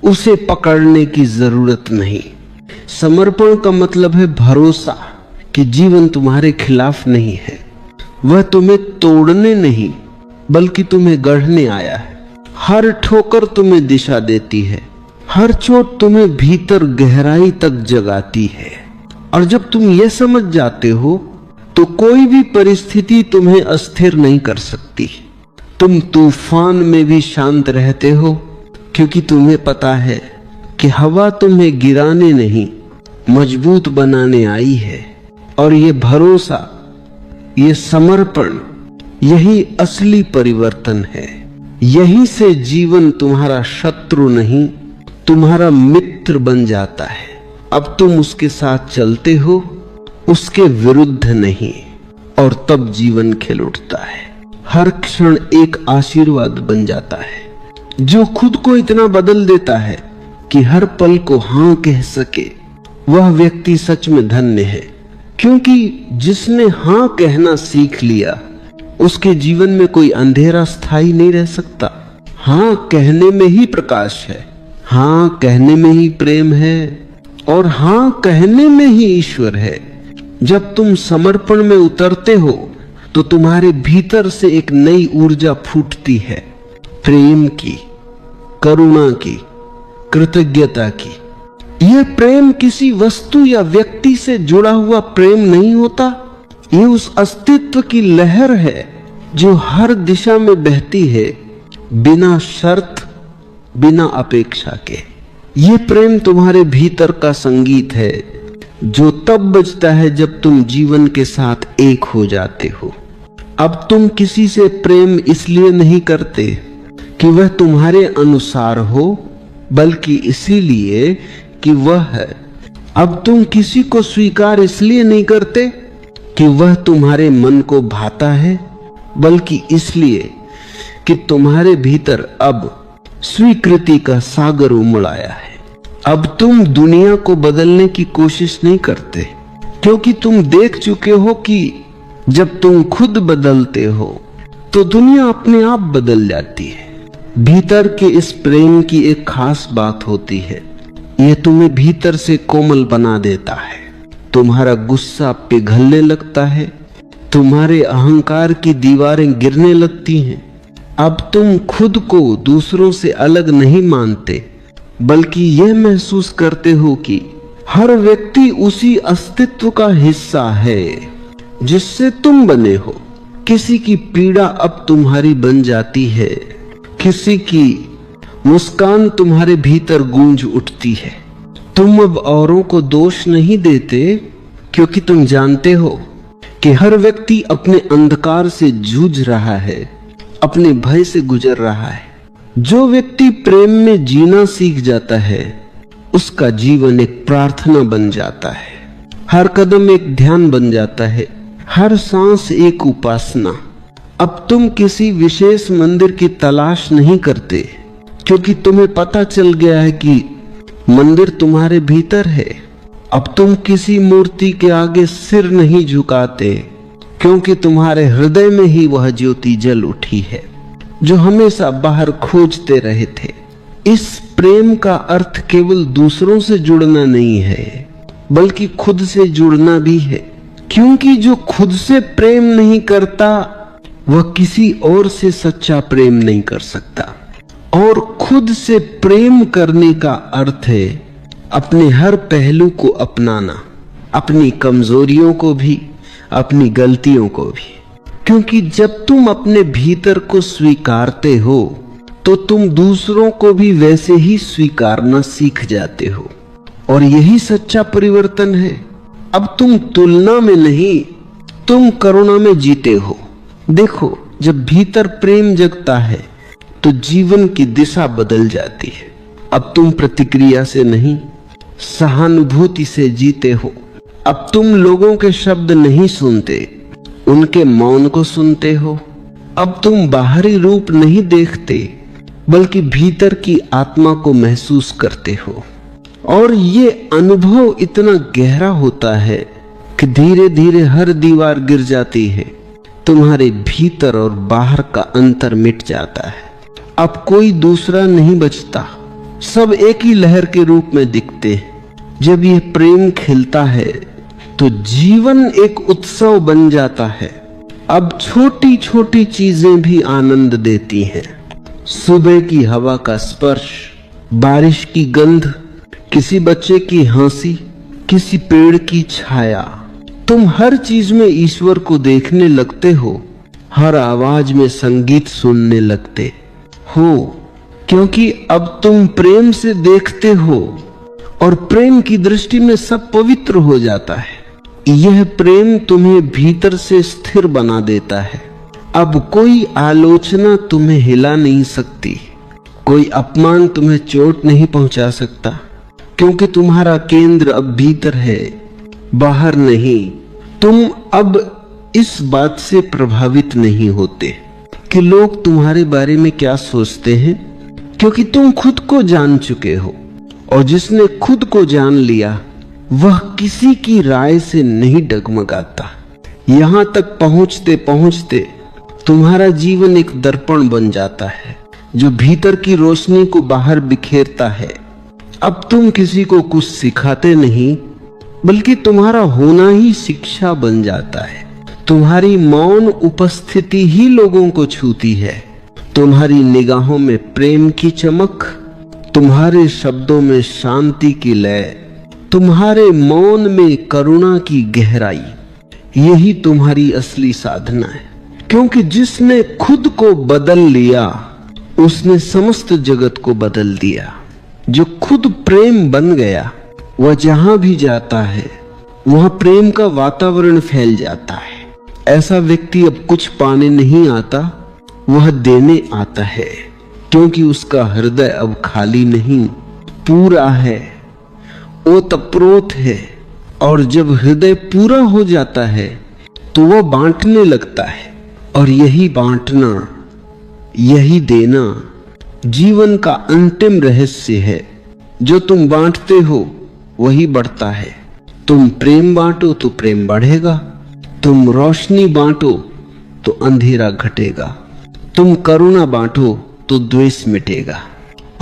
उसे पकड़ने की जरूरत नहीं। समर्पण का मतलब है भरोसा कि जीवन तुम्हारे खिलाफ नहीं है, वह तुम्हें तोड़ने नहीं बल्कि तुम्हें गढ़ने आया है। हर ठोकर तुम्हें दिशा देती है, हर चोट तुम्हें भीतर गहराई तक जगाती है। और जब तुम ये समझ जाते हो तो कोई भी परिस्थिति तुम्हें अस्थिर नहीं कर सकती। तुम तूफान में भी शांत रहते हो, क्योंकि तुम्हें पता है कि हवा तुम्हें गिराने नहीं मजबूत बनाने आई है। और ये भरोसा, ये समर्पण, यही असली परिवर्तन है। यहीं से जीवन तुम्हारा शत्रु नहीं, तुम्हारा मित्र बन जाता है। अब तुम उसके साथ चलते हो, उसके विरुद्ध नहीं, और तब जीवन खिल उठता है। हर क्षण एक आशीर्वाद बन जाता है, जो खुद को इतना बदल देता है कि हर पल को हां कह सके। वह व्यक्ति सच में धन्य है, क्योंकि जिसने हां कहना सीख लिया उसके जीवन में कोई अंधेरा स्थायी नहीं रह सकता। हां कहने में ही प्रकाश है, हां कहने में ही प्रेम है, और हां कहने में ही ईश्वर है। जब तुम समर्पण में उतरते हो तो तुम्हारे भीतर से एक नई ऊर्जा फूटती है, प्रेम की, करुणा की, कृतज्ञता की। यह प्रेम किसी वस्तु या व्यक्ति से जुड़ा हुआ प्रेम नहीं होता, ये उस अस्तित्व की लहर है जो हर दिशा में बहती है, बिना शर्त, बिना अपेक्षा के। ये प्रेम तुम्हारे भीतर का संगीत है, जो तब बजता है जब तुम जीवन के साथ एक हो जाते हो। अब तुम किसी से प्रेम इसलिए नहीं करते कि वह तुम्हारे अनुसार हो, बल्कि इसीलिए कि वह है। अब तुम किसी को स्वीकार इसलिए नहीं करते कि वह तुम्हारे मन को भाता है, बल्कि इसलिए कि तुम्हारे भीतर अब स्वीकृति का सागर उमड़ आया है। अब तुम दुनिया को बदलने की कोशिश नहीं करते, क्योंकि तुम देख चुके हो कि जब तुम खुद बदलते हो तो दुनिया अपने आप बदल जाती है। भीतर के इस प्रेम की एक खास बात होती है, यह तुम्हें भीतर से कोमल बना देता है। तुम्हारा गुस्सा पिघलने लगता है, तुम्हारे अहंकार की दीवारें गिरने लगती हैं। अब तुम खुद को दूसरों से अलग नहीं मानते, बल्कि यह महसूस करते हो कि हर व्यक्ति उसी अस्तित्व का हिस्सा है जिससे तुम बने हो। किसी की पीड़ा अब तुम्हारी बन जाती है, किसी की मुस्कान तुम्हारे भीतर गूंज उठती है। तुम अब औरों को दोष नहीं देते, क्योंकि तुम जानते हो कि हर व्यक्ति अपने अंधकार से जूझ रहा है, अपने भय से गुजर रहा है। जो व्यक्ति प्रेम में जीना सीख जाता है, उसका जीवन एक प्रार्थना बन जाता है, हर कदम एक ध्यान बन जाता है, हर सांस एक उपासना। अब तुम किसी विशेष मंदिर की तलाश नहीं करते, क्योंकि तुम्हें पता चल गया है कि मंदिर तुम्हारे भीतर है। अब तुम किसी मूर्ति के आगे सिर नहीं झुकाते, क्योंकि तुम्हारे हृदय में ही वह ज्योति जल उठी है जो हमेशा बाहर खोजते रहे थे। इस प्रेम का अर्थ केवल दूसरों से जुड़ना नहीं है, बल्कि खुद से जुड़ना भी है, क्योंकि जो खुद से प्रेम नहीं करता वह किसी और से सच्चा प्रेम नहीं कर सकता। और खुद से प्रेम करने का अर्थ है अपने हर पहलू को अपनाना, अपनी कमजोरियों को भी, अपनी गलतियों को भी। क्योंकि जब तुम अपने भीतर को स्वीकारते हो तो तुम दूसरों को भी वैसे ही स्वीकारना सीख जाते हो, और यही सच्चा परिवर्तन है। अब तुम तुलना में नहीं, तुम करुणा में जीते हो। देखो, जब भीतर प्रेम जगता है तो जीवन की दिशा बदल जाती है। अब तुम प्रतिक्रिया से नहीं, सहानुभूति से जीते हो। अब तुम लोगों के शब्द नहीं सुनते, उनके मौन को सुनते हो। अब तुम बाहरी रूप नहीं देखते, बल्कि भीतर की आत्मा को महसूस करते हो। और ये अनुभव इतना गहरा होता है कि धीरे धीरे हर दीवार गिर जाती है, तुम्हारे भीतर और बाहर का अंतर मिट जाता है। अब कोई दूसरा नहीं बचता, सब एक ही लहर के रूप में दिखते हैं। जब यह प्रेम खिलता है तो जीवन एक उत्सव बन जाता है। अब छोटी छोटी चीजें भी आनंद देती हैं। सुबह की हवा का स्पर्श, बारिश की गंध, किसी बच्चे की हंसी, किसी पेड़ की छाया। तुम हर चीज में ईश्वर को देखने लगते हो, हर आवाज में संगीत सुनने लगते हो, क्योंकि अब तुम प्रेम से देखते हो और प्रेम की दृष्टि में सब पवित्र हो जाता है। यह प्रेम तुम्हें भीतर से स्थिर बना देता है। अब कोई आलोचना तुम्हें हिला नहीं सकती, कोई अपमान तुम्हें चोट नहीं पहुंचा सकता, क्योंकि तुम्हारा केंद्र अब भीतर है, बाहर नहीं। तुम अब इस बात से प्रभावित नहीं होते कि लोग तुम्हारे बारे में क्या सोचते हैं, क्योंकि तुम खुद को जान चुके हो, और जिसने खुद को जान लिया वह किसी की राय से नहीं डगमगाता। यहां तक पहुंचते पहुंचते तुम्हारा जीवन एक दर्पण बन जाता है जो भीतर की रोशनी को बाहर बिखेरता है। अब तुम किसी को कुछ सिखाते नहीं, बल्कि तुम्हारा होना ही शिक्षा बन जाता है। तुम्हारी मौन उपस्थिति ही लोगों को छूती है। तुम्हारी निगाहों में प्रेम की चमक, तुम्हारे शब्दों में शांति की लय, तुम्हारे मौन में करुणा की गहराई, यही तुम्हारी असली साधना है। क्योंकि जिसने खुद को बदल लिया उसने समस्त जगत को बदल दिया। जो खुद प्रेम बन गया वह जहां भी जाता है वहां प्रेम का वातावरण फैल जाता है। ऐसा व्यक्ति अब कुछ पाने नहीं आता, वह देने आता है। क्योंकि उसका हृदय अब खाली नहीं, पूरा है, ओतप्रोत है। और जब हृदय पूरा हो जाता है तो वह बांटने लगता है, और यही बांटना, यही देना जीवन का अंतिम रहस्य है। जो तुम बांटते हो वही बढ़ता है। तुम प्रेम बांटो तो प्रेम बढ़ेगा, तुम रोशनी बांटो तो अंधेरा घटेगा, तुम करुणा बांटो तो द्वेष मिटेगा।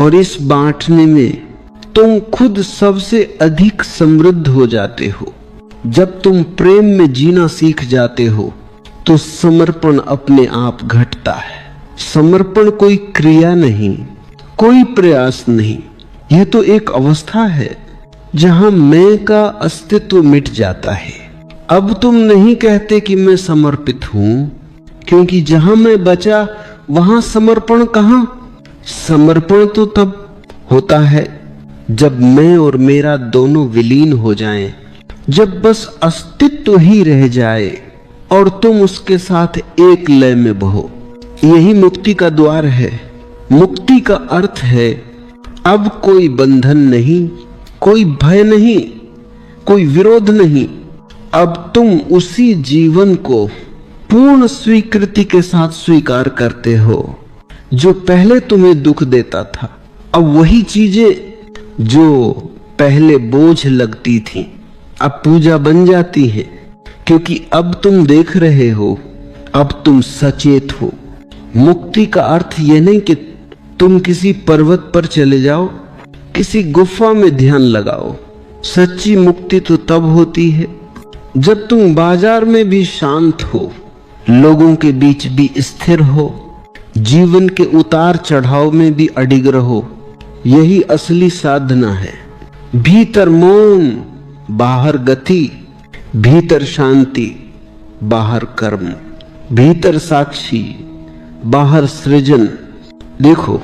और इस बांटने में तुम खुद सबसे अधिक समृद्ध हो जाते हो। जब तुम प्रेम में जीना सीख जाते हो तो समर्पण अपने आप घटता है। समर्पण कोई क्रिया नहीं, कोई प्रयास नहीं, यह तो एक अवस्था है जहां मैं का अस्तित्व मिट जाता है। अब तुम नहीं कहते कि मैं समर्पित हूं, क्योंकि जहां मैं बचा वहां समर्पण कहां। समर्पण तो तब होता है जब मैं और मेरा दोनों विलीन हो जाएं, जब बस अस्तित्व ही रह जाए और तुम उसके साथ एक लय में बहो। यही मुक्ति का द्वार है। मुक्ति का अर्थ है अब कोई बंधन नहीं, कोई भय नहीं, कोई विरोध नहीं। अब तुम उसी जीवन को पूर्ण स्वीकृति के साथ स्वीकार करते हो जो पहले तुम्हें दुख देता था। अब वही चीजें जो पहले बोझ लगती थी अब पूजा बन जाती है, क्योंकि अब तुम देख रहे हो, अब तुम सचेत हो। मुक्ति का अर्थ यह नहीं कि तुम किसी पर्वत पर चले जाओ, किसी गुफा में ध्यान लगाओ। सच्ची मुक्ति तो तब होती है जब तुम बाजार में भी शांत हो, लोगों के बीच भी स्थिर हो, जीवन के उतार चढ़ाव में भी अडिग रहो। यही असली साधना है। भीतर मौन, बाहर गति, भीतर शांति, बाहर कर्म, भीतर साक्षी, बाहर सृजन। देखो,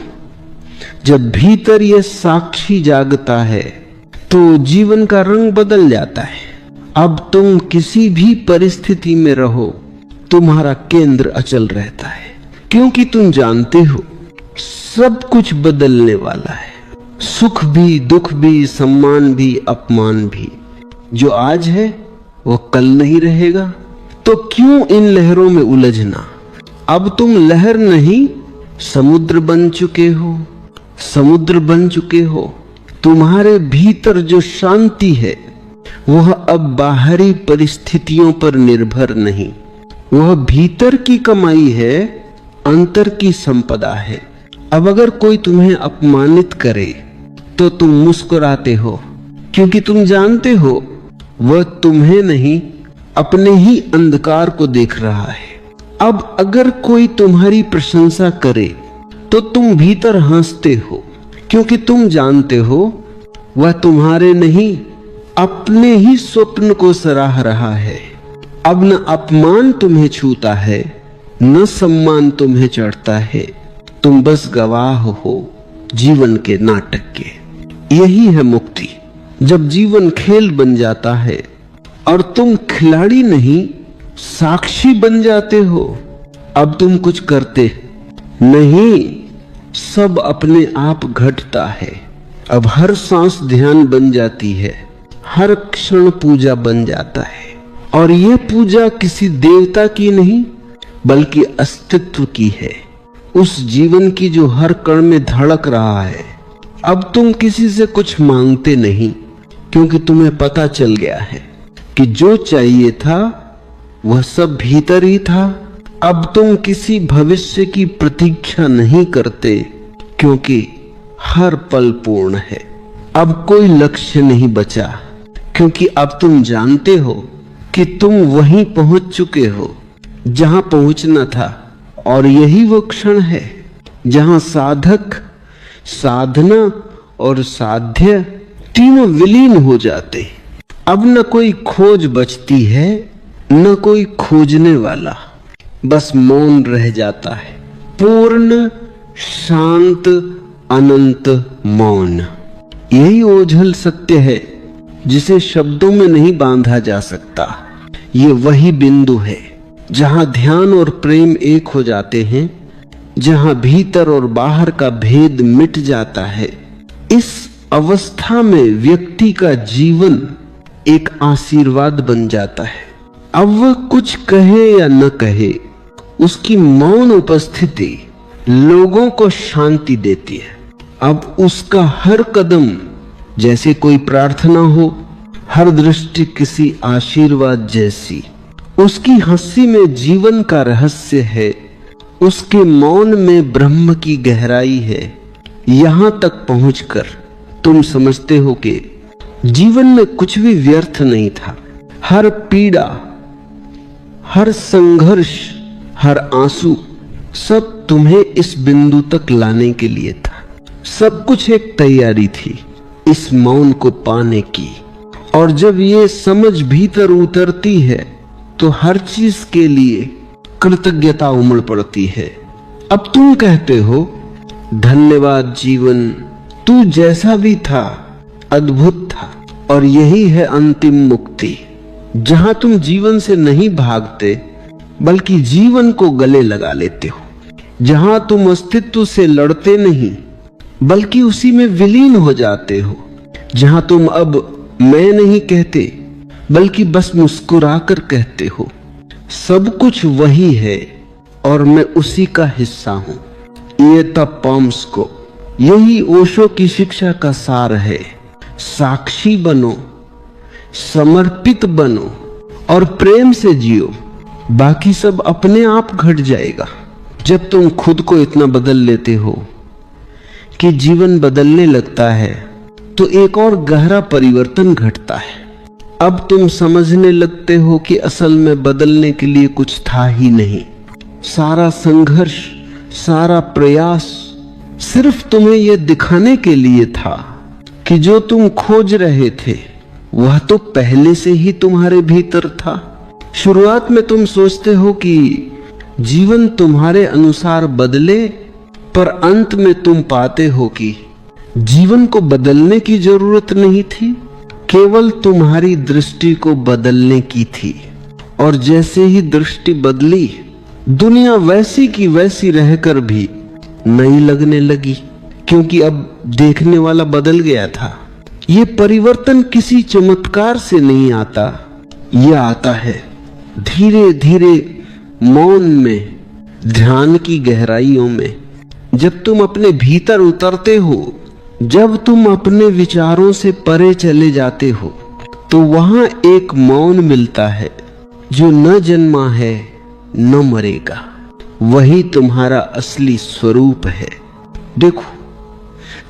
जब भीतर यह साक्षी जागता है तो जीवन का रंग बदल जाता है। अब तुम किसी भी परिस्थिति में रहो, तुम्हारा केंद्र अचल रहता है, क्योंकि तुम जानते हो सब कुछ बदलने वाला है। सुख भी, दुख भी, सम्मान भी, अपमान भी। जो आज है वो कल नहीं रहेगा, तो क्यों इन लहरों में उलझना। अब तुम लहर नहीं, समुद्र बन चुके हो, समुद्र बन चुके हो। तुम्हारे भीतर जो शांति है वह अब बाहरी परिस्थितियों पर निर्भर नहीं, वह भीतर की कमाई है, अंतर की संपदा है। अब अगर कोई तुम्हें अपमानित करे तो तुम मुस्कुराते हो, क्योंकि तुम जानते हो वह तुम्हें नहीं अपने ही अंधकार को देख रहा है। अब अगर कोई तुम्हारी प्रशंसा करे तो तुम भीतर हंसते हो, क्योंकि तुम जानते हो वह तुम्हारे नहीं अपने ही स्वप्न को सराह रहा है। अब न अपमान तुम्हें छूता है, न सम्मान तुम्हें चढ़ता है, तुम बस गवाह हो जीवन के नाटक के। यही है मुक्ति, जब जीवन खेल बन जाता है और तुम खिलाड़ी नहीं साक्षी बन जाते हो। अब तुम कुछ करते नहीं, सब अपने आप घटता है। अब हर सांस ध्यान बन जाती है, हर क्षण पूजा बन जाता है। और यह पूजा किसी देवता की नहीं बल्कि अस्तित्व की है, उस जीवन की जो हर कण में धड़क रहा है। अब तुम किसी से कुछ मांगते नहीं, क्योंकि तुम्हें पता चल गया है कि जो चाहिए था वह सब भीतर ही था। अब तुम किसी भविष्य की प्रतीक्षा नहीं करते, क्योंकि हर पल पूर्ण है। अब कोई लक्ष्य नहीं बचा, क्योंकि अब तुम जानते हो कि तुम वहीं पहुंच चुके हो जहां पहुंचना था। और यही वो क्षण है जहां साधक, साधना और साध्य तीनों विलीन हो जाते। अब न कोई खोज बचती है, न कोई खोजने वाला, बस मौन रह जाता है। पूर्ण, शांत, अनंत मौन। यही ओझल सत्य है जिसे शब्दों में नहीं बांधा जा सकता। ये वही बिंदु है जहां ध्यान और प्रेम एक हो जाते हैं, जहां भीतर और बाहर का भेद मिट जाता है। इस अवस्था में व्यक्ति का जीवन एक आशीर्वाद बन जाता है। अब वह कुछ कहे या न कहे, उसकी मौन उपस्थिति लोगों को शांति देती है। अब उसका हर कदम जैसे कोई प्रार्थना हो, हर दृष्टि किसी आशीर्वाद जैसी। उसकी हंसी में जीवन का रहस्य है, उसके मौन में ब्रह्म की गहराई है। यहां तक पहुंचकर तुम समझते हो कि जीवन में कुछ भी व्यर्थ नहीं था। हर पीड़ा, हर संघर्ष, हर आंसू सब तुम्हें इस बिंदु तक लाने के लिए था। सब कुछ एक तैयारी थी इस मौन को पाने की। और जब ये समझ भीतर उतरती है तो हर चीज के लिए कृतज्ञता उमड़ पड़ती है। अब तुम कहते हो, धन्यवाद जीवन, तू जैसा भी था अद्भुत था। और यही है अंतिम मुक्ति, जहां तुम जीवन से नहीं भागते बल्कि जीवन को गले लगा लेते हो। जहां तुम अस्तित्व से लड़ते नहीं बल्कि उसी में विलीन हो जाते हो। जहां तुम अब मैं नहीं कहते बल्कि बस मुस्कुराकर कहते हो, सब कुछ वही है और मैं उसी का हिस्सा हूं। ये तब पॉम्स को, यही ओशो की शिक्षा का सार है। साक्षी बनो, समर्पित बनो और प्रेम से जियो, बाकी सब अपने आप घट जाएगा। जब तुम खुद को इतना बदल लेते हो कि जीवन बदलने लगता है तो एक और गहरा परिवर्तन घटता है। अब तुम समझने लगते हो कि असल में बदलने के लिए कुछ था ही नहीं। सारा संघर्ष, सारा प्रयास सिर्फ तुम्हें यह दिखाने के लिए था कि जो तुम खोज रहे थे वह तो पहले से ही तुम्हारे भीतर था। शुरुआत में तुम सोचते हो कि जीवन तुम्हारे अनुसार बदले, पर अंत में तुम पाते हो कि जीवन को बदलने की जरूरत नहीं थी, केवल तुम्हारी दृष्टि को बदलने की थी। और जैसे ही दृष्टि बदली, दुनिया वैसी की वैसी रहकर भी नई लगने लगी, क्योंकि अब देखने वाला बदल गया था। ये परिवर्तन किसी चमत्कार से नहीं आता, यह आता है धीरे धीरे मौन में, ध्यान की गहराइयों में। जब तुम अपने भीतर उतरते हो, जब तुम अपने विचारों से परे चले जाते हो, तो वहां एक मौन मिलता है जो न जन्मा है न मरेगा। वही तुम्हारा असली स्वरूप है। देखो,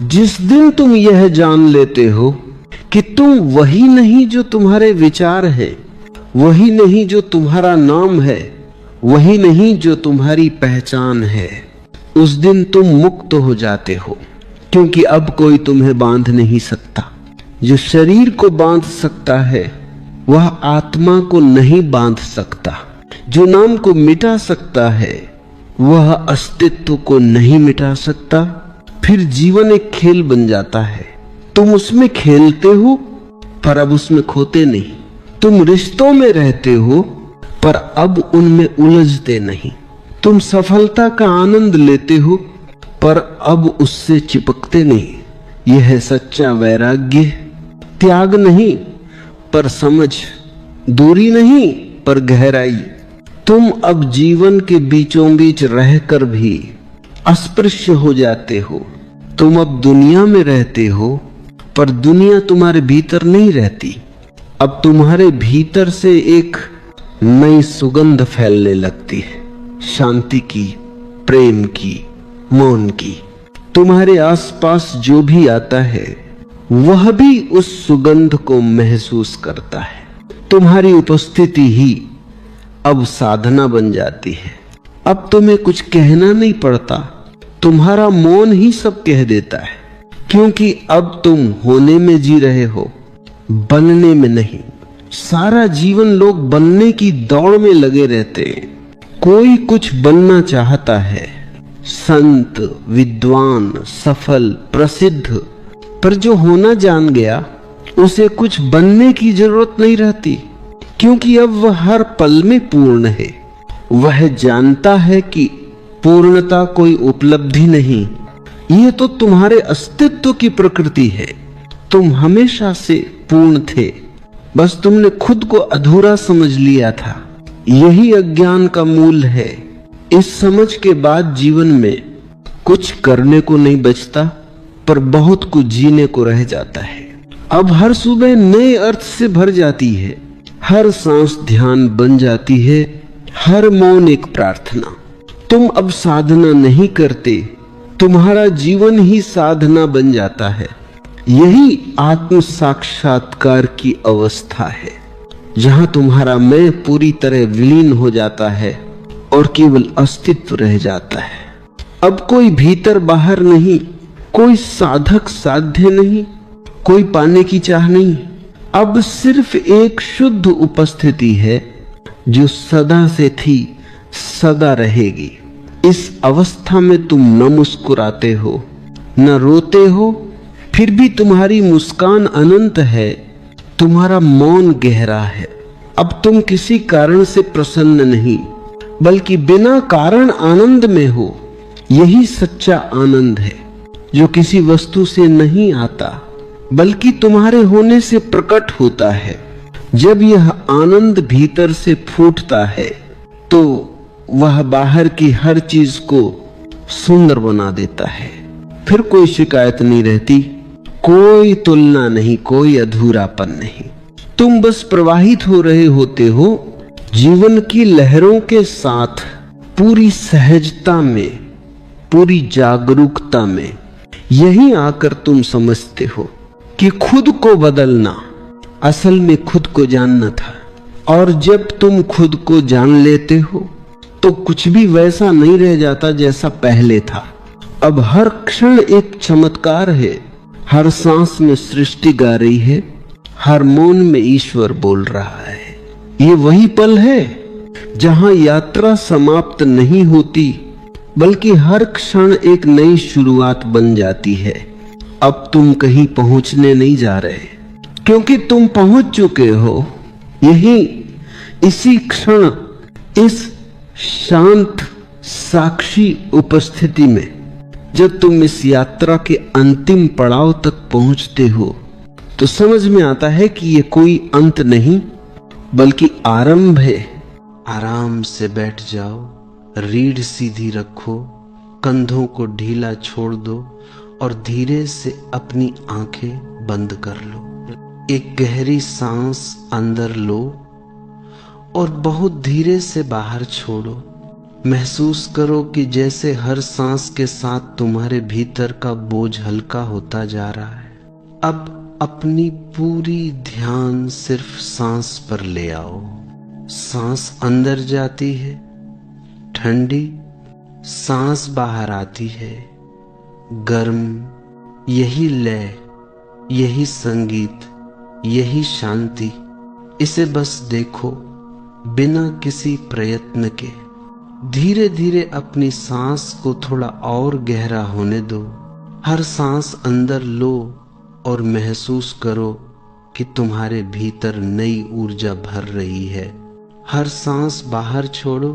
जिस दिन तुम यह जान लेते हो कि तुम वही नहीं जो तुम्हारे विचार है, वही नहीं जो तुम्हारा नाम है, वही नहीं जो तुम्हारी पहचान है, उस दिन तुम मुक्त हो जाते हो। क्योंकि अब कोई तुम्हें बांध नहीं सकता। जो शरीर को बांध सकता है वह आत्मा को नहीं बांध सकता। जो नाम को मिटा सकता है वह अस्तित्व को नहीं मिटा सकता। फिर जीवन एक खेल बन जाता है। तुम उसमें खेलते हो पर अब उसमें खोते नहीं। तुम रिश्तों में रहते हो पर अब उनमें उलझते नहीं। तुम सफलता का आनंद लेते हो पर अब उससे चिपकते नहीं। यह है सच्चा वैराग्य। त्याग नहीं पर समझ, दूरी नहीं पर गहराई। तुम अब जीवन के बीचों बीच रहकर भी अस्पृश्य हो जाते हो। तुम अब दुनिया में रहते हो पर दुनिया तुम्हारे भीतर नहीं रहती। अब तुम्हारे भीतर से एक नई सुगंध फैलने लगती है, शांति की, प्रेम की, मौन की। तुम्हारे आसपास जो भी आता है वह भी उस सुगंध को महसूस करता है। तुम्हारी उपस्थिति ही अब साधना बन जाती है। अब तुम्हें कुछ कहना नहीं पड़ता, तुम्हारा मौन ही सब कह देता है। क्योंकि अब तुम होने में जी रहे हो, बनने में नहीं। सारा जीवन लोग बनने की दौड़ में लगे रहते हैं। कोई कुछ बनना चाहता है, संत, विद्वान, सफल, प्रसिद्ध, पर जो होना जान गया उसे कुछ बनने की जरूरत नहीं रहती। क्योंकि अब वह हर पल में पूर्ण है। वह जानता है कि पूर्णता कोई उपलब्धि नहीं, ये तो तुम्हारे अस्तित्व की प्रकृति है। तुम हमेशा से पूर्ण थे, बस तुमने खुद को अधूरा समझ लिया था। यही अज्ञान का मूल है। इस समझ के बाद जीवन में कुछ करने को नहीं बचता, पर बहुत कुछ जीने को रह जाता है। अब हर सुबह नए अर्थ से भर जाती है, हर सांस ध्यान बन जाती है, हर मौन एक प्रार्थना। तुम अब साधना नहीं करते, तुम्हारा जीवन ही साधना बन जाता है। यही आत्म साक्षात्कार की अवस्था है, जहां तुम्हारा मैं पूरी तरह विलीन हो जाता है और केवल अस्तित्व रह जाता है। अब कोई भीतर बाहर नहीं, कोई साधक साध्य नहीं, कोई पाने की चाह नहीं। अब सिर्फ एक शुद्ध उपस्थिति है जो सदा से थी, सदा रहेगी। इस अवस्था में तुम न मुस्कुराते हो, न रोते हो, फिर भी तुम्हारी मुस्कान अनंत है, तुम्हारा मौन गहरा है। अब तुम किसी कारण से प्रसन्न नहीं, बल्कि बिना कारण आनंद में हो। यही सच्चा आनंद है, जो किसी वस्तु से नहीं आता, बल्कि तुम्हारे होने से प्रकट होता है। जब यह आनंद भीतर से फूटता है, तो वह बाहर की हर चीज को सुंदर बना देता है। फिर कोई शिकायत नहीं रहती, कोई तुलना नहीं, कोई अधूरापन नहीं। तुम बस प्रवाहित हो रहे होते हो जीवन की लहरों के साथ, पूरी सहजता में, पूरी जागरूकता में। यहीं आकर तुम समझते हो कि खुद को बदलना असल में खुद को जानना था। और जब तुम खुद को जान लेते हो तो कुछ भी वैसा नहीं रह जाता जैसा पहले था। अब हर क्षण एक चमत्कार है, हर सांस में सृष्टि गा रही है, हर मौन में ईश्वर बोल रहा है। ये वही पल है जहां यात्रा समाप्त नहीं होती, बल्कि हर क्षण एक नई शुरुआत बन जाती है। अब तुम कहीं पहुंचने नहीं जा रहे, क्योंकि तुम पहुंच चुके हो। यही इसी क्षण, इस शांत साक्षी उपस्थिति में, जब तुम इस यात्रा के अंतिम पड़ाव तक पहुंचते हो, तो समझ में आता है कि ये कोई अंत नहीं, बल्कि आरंभ है। आराम से बैठ जाओ, रीढ़ सीधी रखो, कंधों को ढीला छोड़ दो और धीरे से अपनी आंखें बंद कर लो। एक गहरी सांस अंदर लो और बहुत धीरे से बाहर छोड़ो। महसूस करो कि जैसे हर सांस के साथ तुम्हारे भीतर का बोझ हल्का होता जा रहा है। अब अपनी पूरी ध्यान सिर्फ सांस पर ले आओ। सांस अंदर जाती है, ठंडी, सांस बाहर आती है, गर्म। यही लय, यही संगीत, यही शांति। इसे बस देखो, बिना किसी प्रयत्न के। धीरे धीरे अपनी सांस को थोड़ा और गहरा होने दो। हर सांस अंदर लो और महसूस करो कि तुम्हारे भीतर नई ऊर्जा भर रही है। हर सांस बाहर छोड़ो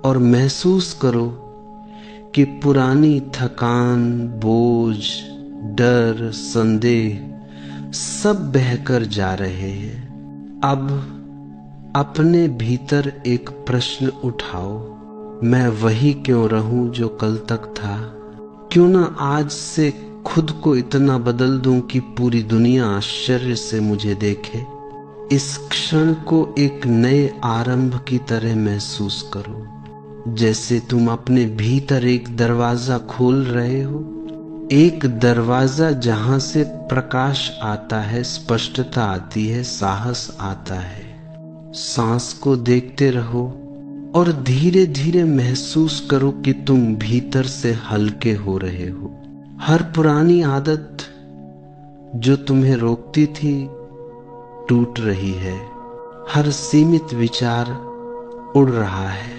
और महसूस करो कि पुरानी थकान, बोझ, डर, संदेह सब बहकर जा रहे हैं। अब अपने भीतर एक प्रश्न उठाओ, मैं वही क्यों रहूं जो कल तक था? क्यों ना आज से खुद को इतना बदल दूं कि पूरी दुनिया आश्चर्य से मुझे देखे। इस क्षण को एक नए आरंभ की तरह महसूस करो, जैसे तुम अपने भीतर एक दरवाजा खोल रहे हो। एक दरवाजा जहां से प्रकाश आता है, स्पष्टता आती है, साहस आता है। सांस को देखते रहो और धीरे धीरे महसूस करो कि तुम भीतर से हल्के हो रहे हो। हर पुरानी आदत जो तुम्हें रोकती थी टूट रही है। हर सीमित विचार उड़ रहा है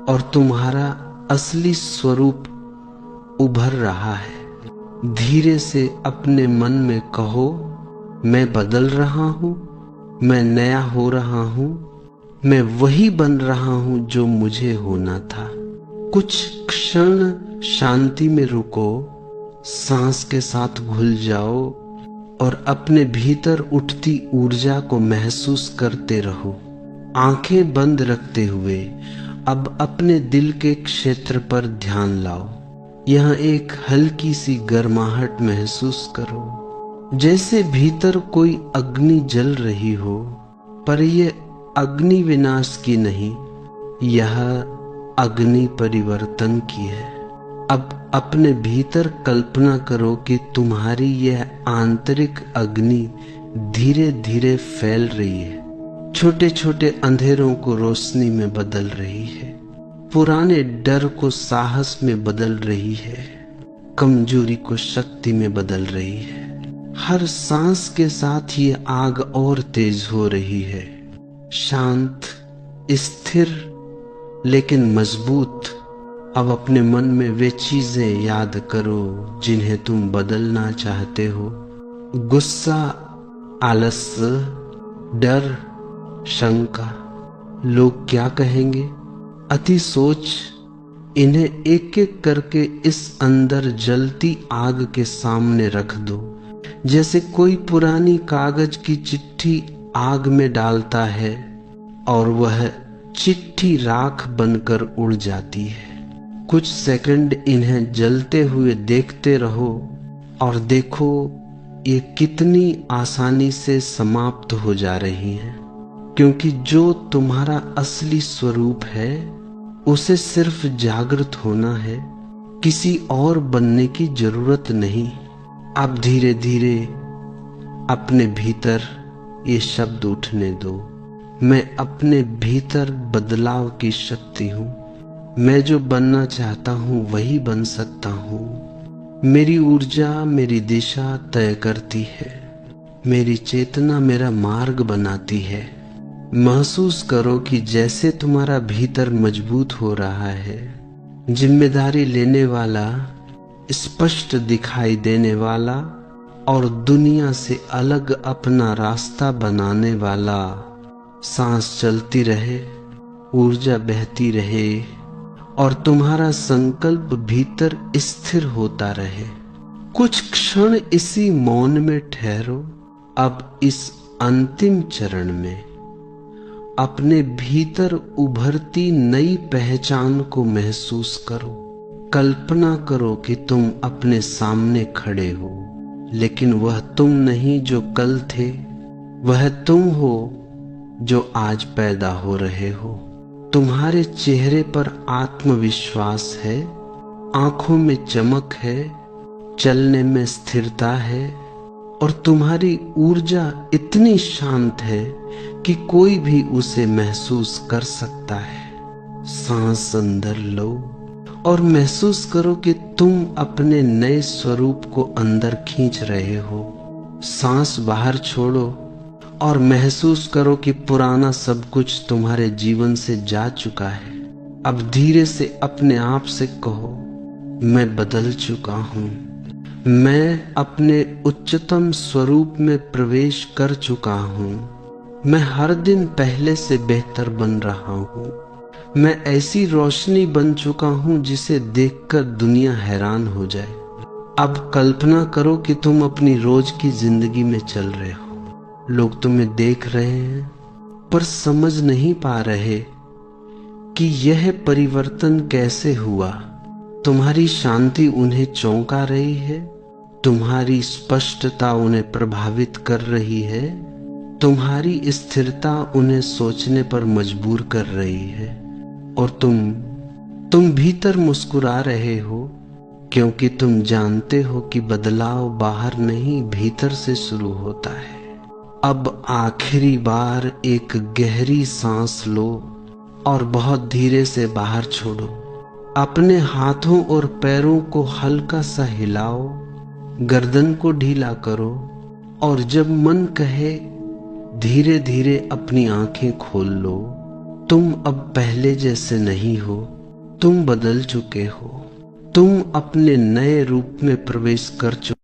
और तुम्हारा असली स्वरूप उभर रहा है। धीरे से अपने मन में कहो, मैं बदल रहा हूं, मैं नया हो रहा हूं, मैं वही बन रहा हूं जो मुझे होना था। कुछ क्षण शांति में रुको, सांस के साथ घुल जाओ और अपने भीतर उठती ऊर्जा को महसूस करते रहो। आंखें बंद रखते हुए अब अपने दिल के क्षेत्र पर ध्यान लाओ। यहाँ एक हल्की सी गर्माहट महसूस करो, जैसे भीतर कोई अग्नि जल रही हो, पर यह अग्नि विनाश की नहीं, यह अग्नि परिवर्तन की है। अब अपने भीतर कल्पना करो कि तुम्हारी यह आंतरिक अग्नि धीरे धीरे फैल रही है, छोटे छोटे अंधेरों को रोशनी में बदल रही है, पुराने डर को साहस में बदल रही है, कमजोरी को शक्ति में बदल रही है। हर सांस के साथ ये आग और तेज हो रही है, शांत, स्थिर लेकिन मजबूत। अब अपने मन में वे चीजें याद करो जिन्हें तुम बदलना चाहते हो। गुस्सा, आलस्य, डर, शंका, लोग क्या कहेंगे, अति सोच, इन्हें एक एक करके इस अंदर जलती आग के सामने रख दो, जैसे कोई पुरानी कागज की चिट्ठी आग में डालता है और वह चिट्ठी राख बनकर उड़ जाती है। कुछ सेकंड इन्हें जलते हुए देखते रहो और देखो ये कितनी आसानी से समाप्त हो जा रही हैं, क्योंकि जो तुम्हारा असली स्वरूप है उसे सिर्फ जागृत होना है, किसी और बनने की जरूरत नहीं। अब धीरे धीरे अपने भीतर ये शब्द उठने दो, मैं अपने भीतर बदलाव की शक्ति हूँ, मैं जो बनना चाहता हूँ वही बन सकता हूँ। मेरी ऊर्जा मेरी दिशा तय करती है, मेरी चेतना मेरा मार्ग बनाती है। महसूस करो कि जैसे तुम्हारा भीतर मजबूत हो रहा है, जिम्मेदारी लेने वाला, स्पष्ट दिखाई देने वाला और दुनिया से अलग अपना रास्ता बनाने वाला। सांस चलती रहे, ऊर्जा बहती रहे और तुम्हारा संकल्प भीतर स्थिर होता रहे। कुछ क्षण इसी मौन में ठहरो। अब इस अंतिम चरण में अपने भीतर उभरती नई पहचान को महसूस करो। कल्पना करो कि तुम अपने सामने खड़े हो, लेकिन वह तुम नहीं जो कल थे, वह तुम हो जो आज पैदा हो रहे हो। तुम्हारे चेहरे पर आत्मविश्वास है, आंखों में चमक है, चलने में स्थिरता है और तुम्हारी ऊर्जा इतनी शांत है कि कोई भी उसे महसूस कर सकता है। सांस अंदर लो और महसूस करो कि तुम अपने नए स्वरूप को अंदर खींच रहे हो। सांस बाहर छोड़ो और महसूस करो कि पुराना सब कुछ तुम्हारे जीवन से जा चुका है। अब धीरे से अपने आप से कहो, मैं बदल चुका हूँ, मैं अपने उच्चतम स्वरूप में प्रवेश कर चुका हूँ, मैं हर दिन पहले से बेहतर बन रहा हूँ, मैं ऐसी रोशनी बन चुका हूँ जिसे देखकर दुनिया हैरान हो जाए। अब कल्पना करो कि तुम अपनी रोज की जिंदगी में चल रहे हो, लोग तुम्हें देख रहे हैं पर समझ नहीं पा रहे कि यह परिवर्तन कैसे हुआ। तुम्हारी शांति उन्हें चौंका रही है, तुम्हारी स्पष्टता उन्हें प्रभावित कर रही है, तुम्हारी स्थिरता उन्हें सोचने पर मजबूर कर रही है और तुम भीतर मुस्कुरा रहे हो, क्योंकि तुम जानते हो कि बदलाव बाहर नहीं भीतर से शुरू होता है। अब आखिरी बार एक गहरी सांस लो और बहुत धीरे से बाहर छोड़ो। अपने हाथों और पैरों को हल्का सा हिलाओ, गर्दन को ढीला करो और जब मन कहे धीरे धीरे अपनी आंखें खोल लो। तुम अब पहले जैसे नहीं हो, तुम बदल चुके हो, तुम अपने नए रूप में प्रवेश कर चुके